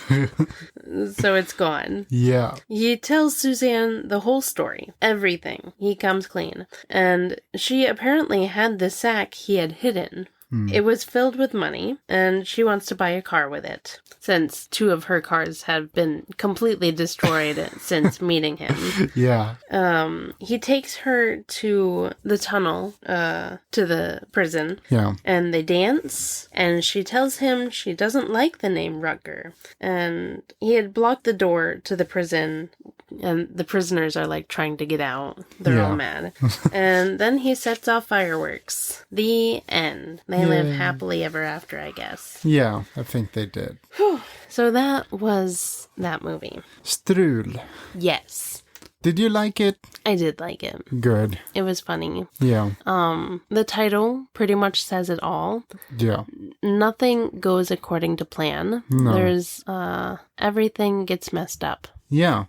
So it's gone. Yeah. He tells Suzanne the whole story. Everything. He comes clean. And she apparently had the sack he had hidden. It was filled with money, and she wants to buy a car with it, since 2 of her cars have been completely destroyed since meeting him. Yeah. He takes her to the tunnel, to the prison. Yeah. And they dance, and she tells him she doesn't like the name Rutger. And he had blocked the door to the prison, and the prisoners are trying to get out. They're all mad. And then he sets off fireworks. The end. They live happily ever after, I guess. Yeah, I think they did. So that was that movie. Strul. Yes. Did you like it? I did like it. Good. It was funny. Yeah. The title pretty much says it all. Yeah. Nothing goes according to plan. No. There's, everything gets messed up. Yeah.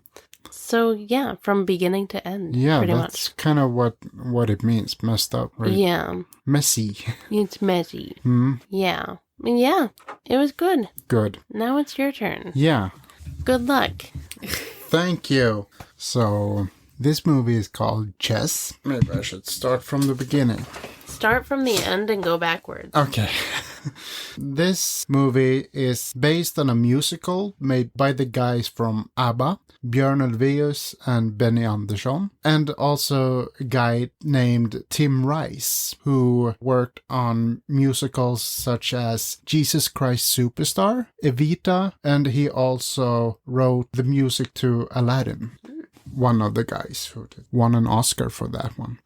So, yeah, from beginning to end. Yeah, pretty that's much. kind of what it means. Messed up, right? Yeah. Messy. It's messy. Mm. Yeah. Yeah, it was good. Good. Now it's your turn. Yeah. Good luck. Thank you. So, this movie is called Chess. Maybe I should start from the beginning. Start from the end and go backwards. Okay. This movie is based on a musical made by the guys from ABBA, Björn Ulvaeus and Benny Andersson, and also a guy named Tim Rice, who worked on musicals such as Jesus Christ Superstar, Evita, and he also wrote the music to Aladdin. One of the guys who won an Oscar for that one.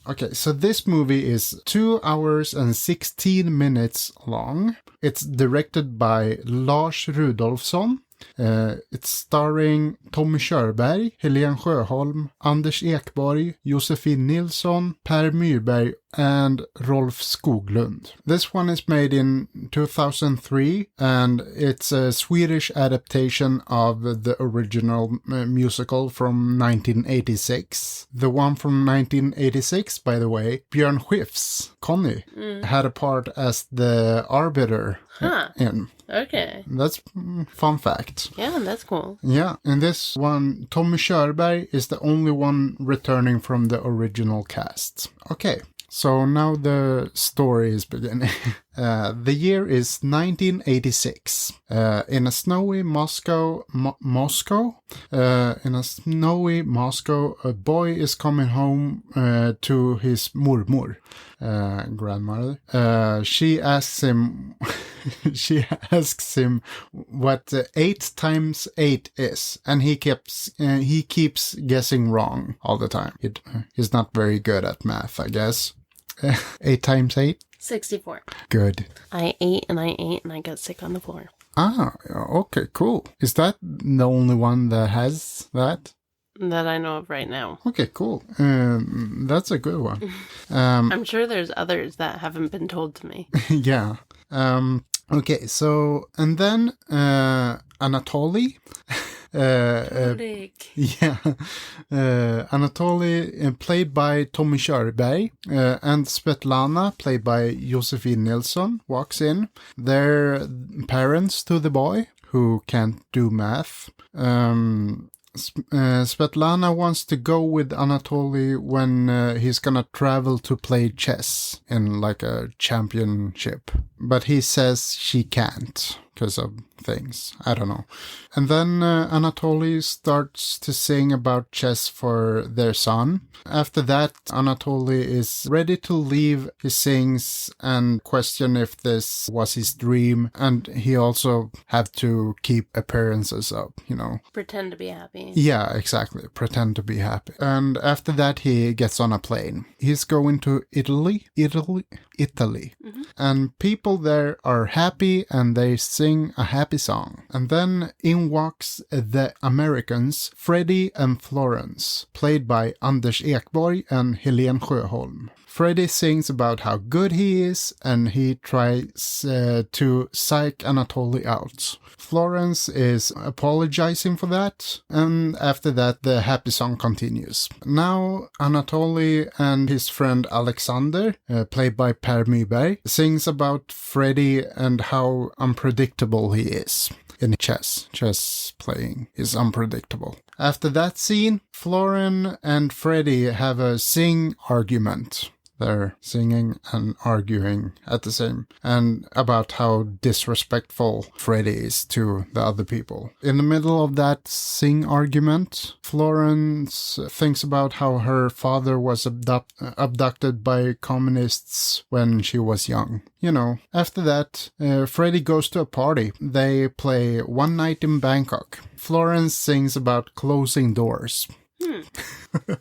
Okay, so this movie is 2 hours and 16 minutes long. It's directed by Lars Rudolfsson. It's starring Tommy Körberg, Helene Sjöholm, Anders Ekborg, Josefin Nilsson, Per Myrberg, and Rolf Skoglund. This one is made in 2003, and it's a Swedish adaptation of the original musical from 1986. The one from 1986, by the way, Björn Skifs, Conny, had a part as the arbiter in. Okay. That's fun fact. Yeah, that's cool. Yeah, in this one, Tommy Körberg is the only one returning from the original cast. Okay, so now the story is beginning. The year is 1986. In a snowy Moscow, a boy is coming home to his mormor, grandmother. She asks him what 8 times 8 is, and he keeps guessing wrong all the time. He's not very good at math, I guess. 8 times 8? 64. Good. I ate and I got sick on the floor. Ah, okay, cool. Is that the only one that has that? That I know of right now. Okay, cool. That's a good one. I'm sure there's others that haven't been told to me. Yeah. Okay, so, and then Anatoly. Anatoly, played by Tommy Körberg, and Svetlana, played by Josefin Nilsson, walks in. They're parents to the boy, who can't do math. Svetlana wants to go with Anatoly when he's gonna travel to play chess in like a championship. But he says she can't because of things. I don't know. And then Anatoly starts to sing about chess for their son. After that, Anatoly is ready to leave. He sings and question if this was his dream. And he also had to keep appearances up, you know. Pretend to be happy. Yeah, exactly. Pretend to be happy. And after that, he gets on a plane. He's going to Italy. Mm-hmm. And people there are happy and they sing a happy song. And then in walks the Americans, Freddie and Florence, played by Anders Ekborg and Helene Sjöholm. Freddie sings about how good he is, and he tries to psych Anatoly out. Florence is apologizing for that, and after that the happy song continues. Now Anatoly and his friend Alexander, played by Per Myrberg, sings about Freddie and how unpredictable he is. In chess playing is unpredictable. After that scene, Florence and Freddie have a sing argument. They're singing and arguing at the same, and about how disrespectful Freddie is to the other people. In the middle of that sing argument, Florence thinks about how her father was abducted by communists when she was young. You know, after that, Freddie goes to a party. They play One Night in Bangkok. Florence sings about closing doors.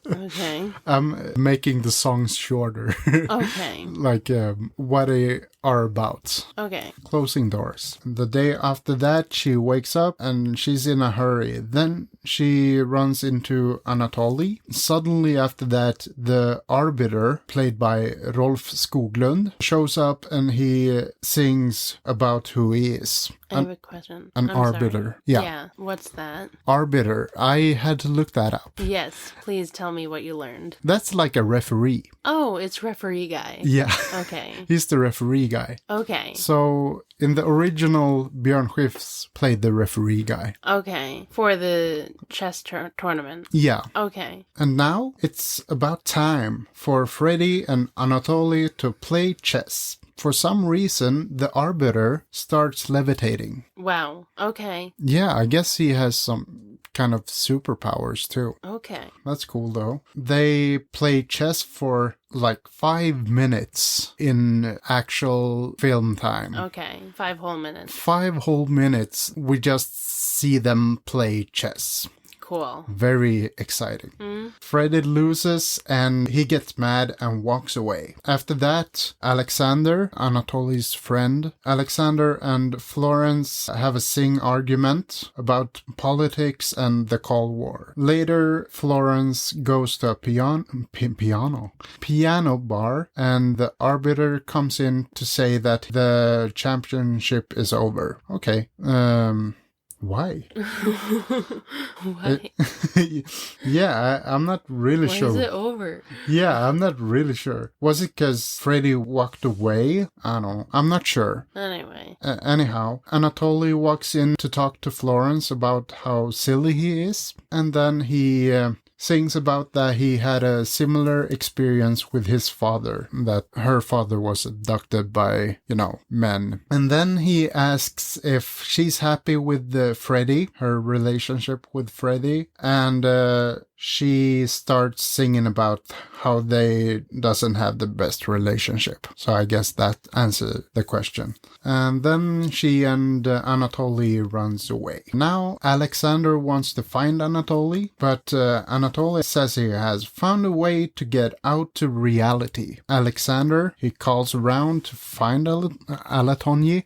Okay. I'm making the songs shorter. Okay. Like what they are about. Okay. Closing doors. The day after that, she wakes up and she's in a hurry. Then she runs into Anatoly. Suddenly after that, the arbiter, played by Rolf Skoglund, shows up and he sings about who he is. I have a question. An I'm arbiter. sorry. Yeah. Yeah. What's that? Arbiter. I had to look that up. Yes. Please tell me what you learned. That's like a referee. Oh, it's referee guy. Yeah. Okay. He's the referee guy. Okay. So in the original, Björn Skifs played the referee guy. Okay. For the chess tournament. Yeah. Okay. And now it's about time for Freddy and Anatoly to play chess. For some reason, the arbiter starts levitating. Wow. Okay. Yeah, I guess he has some kind of superpowers too. Okay. That's cool though. They play chess for like 5 minutes in actual film time. Okay. 5 whole minutes. 5 whole minutes, we just see them play chess. Cool. Very exciting. Freddy loses and he gets mad and walks away. After that, Alexander, Anatoly's friend, Alexander and Florence have a sing argument about politics and the Cold War. Later, Florence goes to a piano bar and the arbiter comes in to say that the championship is over. Okay. Why? Why? Yeah, I'm not really sure. Why is it over? Yeah, I'm not really sure. Was it because Freddy walked away? I don't know. I'm not sure. Anyway. Anyhow, Anatoly walks in to talk to Florence about how silly he is. And then he sings about that he had a similar experience with his father, that her father was abducted by, men. And then he asks if she's happy with Freddy, her relationship with Freddy, and she starts singing about how they doesn't have the best relationship. So I guess that answers the question. And then she and Anatoly runs away. Now Alexander wants to find Anatoly, but Anatoly says he has found a way to get out to reality. Alexander, he calls around to find Anatoly.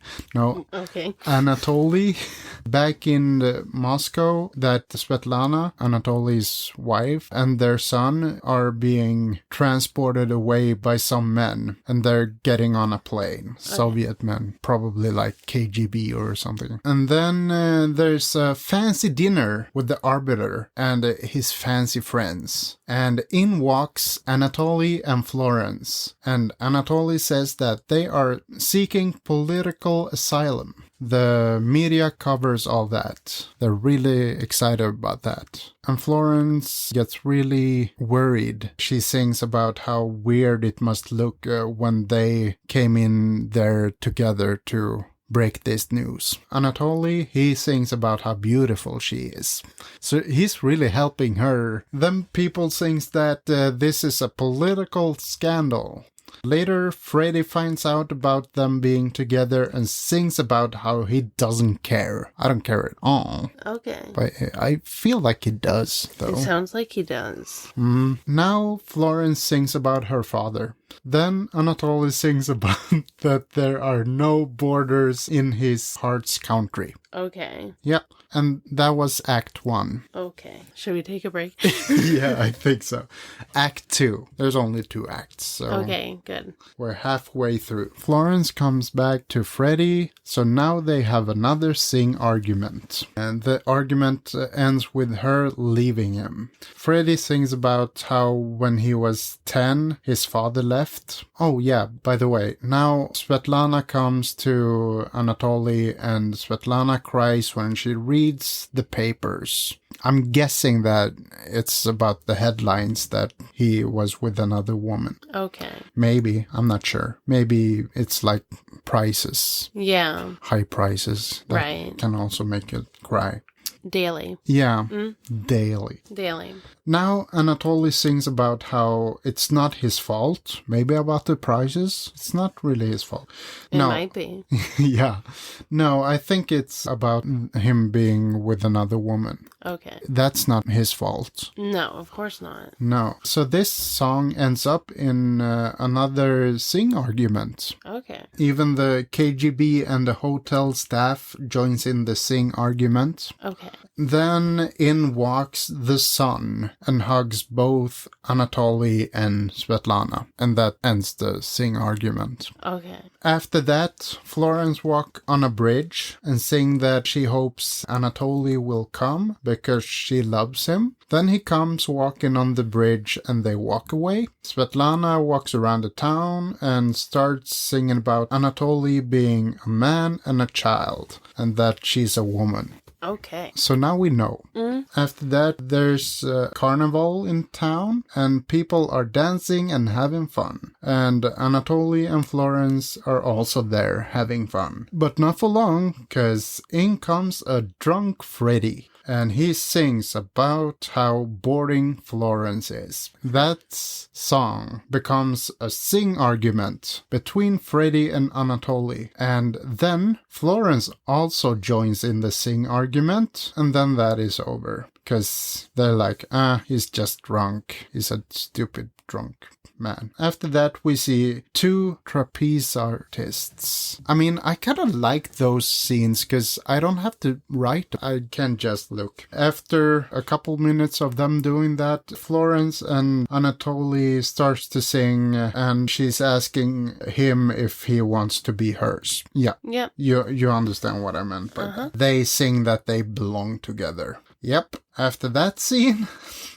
Back in Moscow, that Svetlana, Anatoly's wife, and their son are being transported away by some men, and they're getting on a plane. Okay. Soviet men, probably like KGB or something. And then there's a fancy dinner with the arbiter and his fancy friends. And in walks Anatoly and Florence. And Anatoly says that they are seeking political asylum. The media covers all that. They're really excited about that. And Florence gets really worried. She sings about how weird it must look when they came in there together to break this news. Anatoly, he sings about how beautiful she is. So he's really helping her. Then people sings that this is a political scandal. Later, Freddy finds out about them being together and sings about how he doesn't care. I don't care at all. Okay. But I feel like he does, though. It sounds like he does. Now, Florence sings about her father. Then Anatoly sings about that there are no borders in his heart's country. Okay. Yeah, and that was Act 1. Okay. Should we take a break? Yeah, I think so. Act 2. There's only 2 acts, so... Okay, good. We're halfway through. Florence comes back to Freddy, so now they have another sing argument. And the argument ends with her leaving him. Freddy sings about how when he was 10, his father left. Oh yeah, by the way, now Svetlana comes to Anatoly and Svetlana cries when she reads the papers. I'm guessing that it's about the headlines that he was with another woman. Okay. Maybe, I'm not sure. Maybe it's like prices. Yeah. High prices. That right. Can also make it cry. Daily. Yeah, daily. Now Anatoly sings about how it's not his fault. Maybe about the prices. It's not really his fault. It might be. Yeah. No, I think it's about him being with another woman. Okay. That's not his fault. No, of course not. No. So this song ends up in another sing argument. Okay. Even the KGB and the hotel staff joins in the sing argument. Okay. Then in walks the sun and hugs both Anatoly and Svetlana. And that ends the sing argument. Okay. After that, Florence walk on a bridge and sing that she hopes Anatoly will come because she loves him. Then he comes walking on the bridge and they walk away. Svetlana walks around the town and starts singing about Anatoly being a man and a child and that she's a woman. Okay. So now we know. After that, there's a carnival in town and people are dancing and having fun. And Anatoly and Florence are also there having fun. But not for long, because in comes a drunk Freddy. And he sings about how boring Florence is. That song becomes a sing argument between Freddy and Anatoly. And then Florence also joins in the sing argument. And then that is over. Because they're like, he's just drunk. He's a stupid drunk man. After that, we see two trapeze artists. I mean, I kind of like those scenes because I don't have to write. I can just look. After a couple minutes of them doing that, Florence and Anatoly starts to sing and she's asking him if he wants to be hers. Yeah. Yep. You understand what I meant. But they sing that they belong together. Yep. After that scene,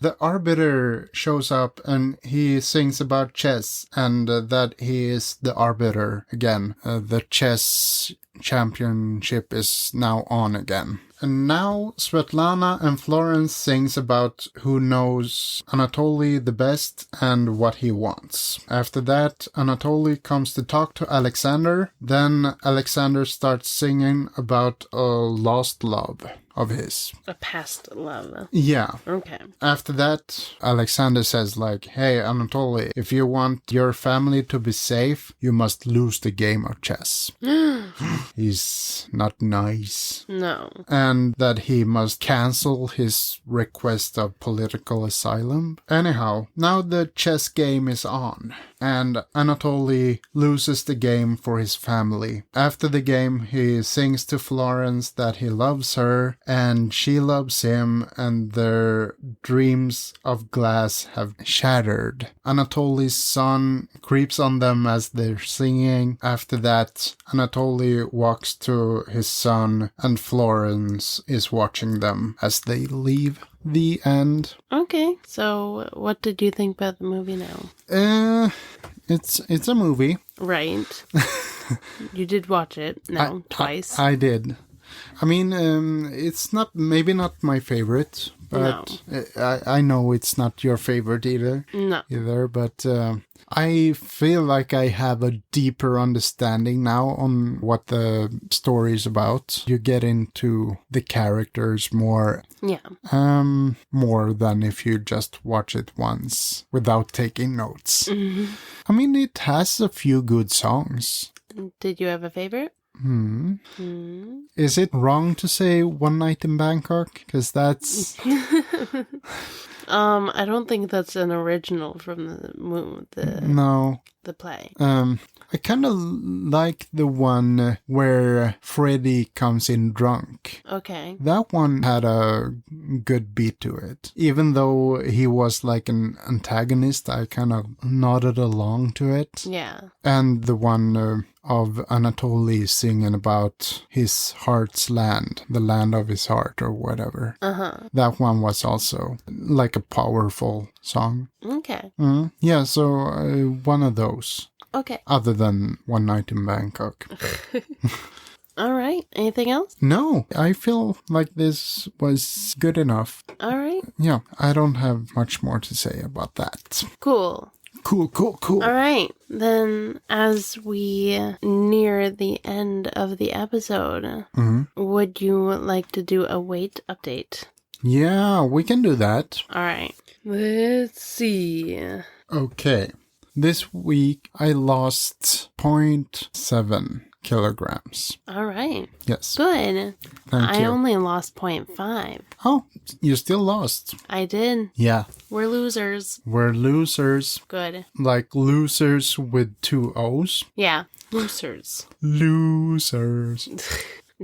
the arbiter shows up and he sings about chess and that he is the arbiter again. The chess championship is now on again. And now Svetlana and Florence sings about who knows Anatoly the best and what he wants. After that, Anatoly comes to talk to Alexander. Then Alexander starts singing about a lost love of his. A past love. Yeah. Okay. After that, Alexander says like, hey, Anatoly, if you want your family to be safe, you must lose the game of chess. He's not nice. No. And that he must cancel his request of political asylum. Anyhow, now the chess game is on. And Anatoly loses the game for his family. After the game, he sings to Florence that he loves her and she loves him and their dreams of glass have shattered. Anatoly's son creeps on them as they're singing. After that, Anatoly walks to his son and Florence is watching them as they leave. The end. Okay, so what did you think about the movie now? It's a movie. Right. You did watch it now, twice. I did. I mean, it's maybe not my favorite, but no. I know it's not your favorite either. No. But I feel like I have a deeper understanding now on what the story is about. You get into the characters more. Yeah. More than if you just watch it once without taking notes. Mm-hmm. I mean, it has a few good songs. Did you have a favorite? Is it wrong to say One Night in Bangkok? Because that's... I don't think that's an original from the play. I kind of like the one where Freddy comes in drunk. Okay. That one had a good beat to it. Even though he was like an antagonist, I kind of nodded along to it. Yeah. And the one of Anatoly singing about his heart's land, the land of his heart or whatever. That one was also like a powerful song. Okay. Yeah, so one of those. Okay. Other than One Night in Bangkok. All right. Anything else? No, I feel like this was good enough. All right. Yeah, I don't have much more to say about that. Cool. Cool. All right. Then, as we near the end of the episode, would you like to do a weight update? Yeah, we can do that. All right. Let's see. Okay. This week, I lost 0.7 kilograms. All right. Yes. Good. Thank I you. only lost 0.5. Oh, you still lost. I did. Yeah. We're losers. We're losers. Good. Like losers with 2 O's. Yeah. Losers. Losers.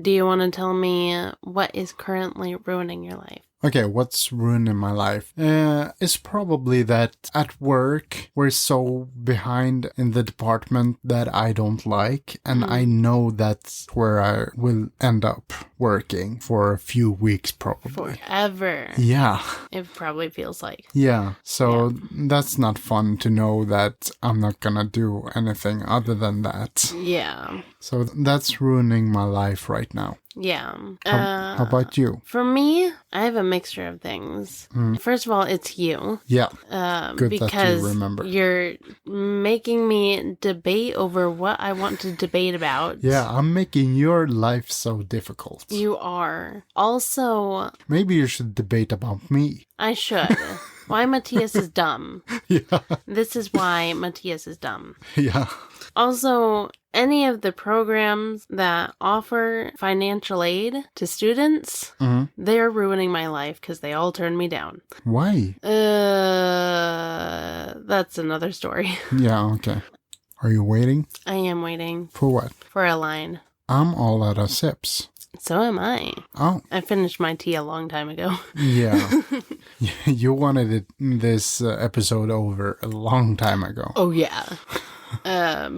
Do you want to tell me what is currently ruining your life? Okay, what's ruining my life? It's probably that at work we're so behind in the department that I don't like, and I know that's where I will end up working for a few weeks probably. Forever. Yeah. It probably feels like. Yeah, so that's not fun to know that I'm not gonna do anything other than that. Yeah. So that's ruining my life right now. Yeah. How about you? For me, I have a mixture of things. First of all, it's you. Yeah, good because that you remember. You're making me debate over what I want to debate about. Yeah, I'm making your life so difficult. You are. Also, Maybe you should debate about me. I should. Why Mattias is dumb. Yeah, This is why Mattias is dumb. yeah. Also, any of the programs that offer financial aid to students, they're ruining my life because they all turn me down. Why? That's another story. Yeah, okay. Are you waiting? I am waiting For what? for a line. I'm all out of sips. So am I. Oh, I finished my tea a long time ago. yeah. You wanted this episode over a long time ago. Oh, yeah.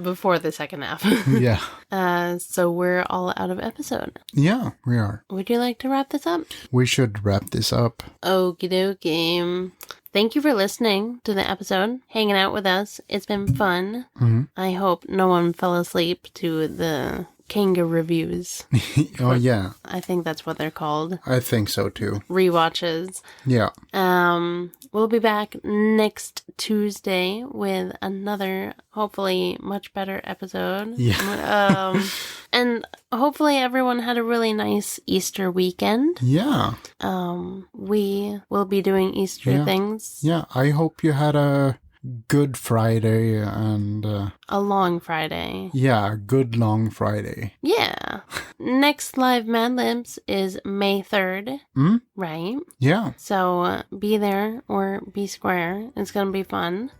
Before the second half. Yeah. So we're all out of episode. Yeah, we are. Would you like to wrap this up? We should wrap this up. Okie dokie. Thank you for listening to the episode, hanging out with us. It's been fun. I hope no one fell asleep to the kangaReviews. Oh, yeah. I think that's what they're called. I think so, too. Rewatches. Yeah. We'll be back next Tuesday with another, hopefully, much better episode. Yeah. And hopefully everyone had a really nice Easter weekend. Yeah. We will be doing Easter things. Yeah, I hope you had a good Friday and... A long Friday. yeah, good long Friday. Yeah. Next live Mad Libs is May 3rd. Right? Yeah. So be there or be square. It's going to be fun.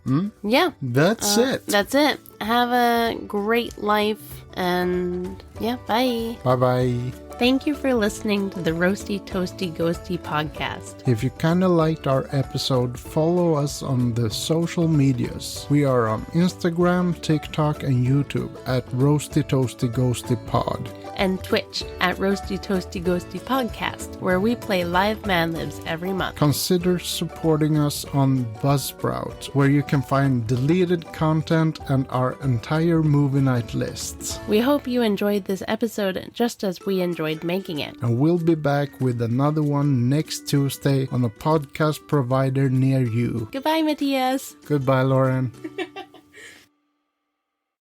Yeah. That's it. That's it. Have a great life. And yeah, bye. Bye-bye. Thank you for listening to the Roasty Toasty Ghosty podcast. If you kind of liked our episode, follow us on the social medias. We are on Instagram, TikTok, and YouTube at Roasty Toasty Ghosty Pod. And Twitch at Roasty Toasty Ghosty Podcast, where we play live Mad Libs every month. Consider supporting us on Buzzsprout, where you can find deleted content and our entire movie night lists. We hope you enjoyed this episode just as we enjoyed making it. And we'll be back with another one next Tuesday on a podcast provider near you. Goodbye, Mattias. Goodbye, Lauren.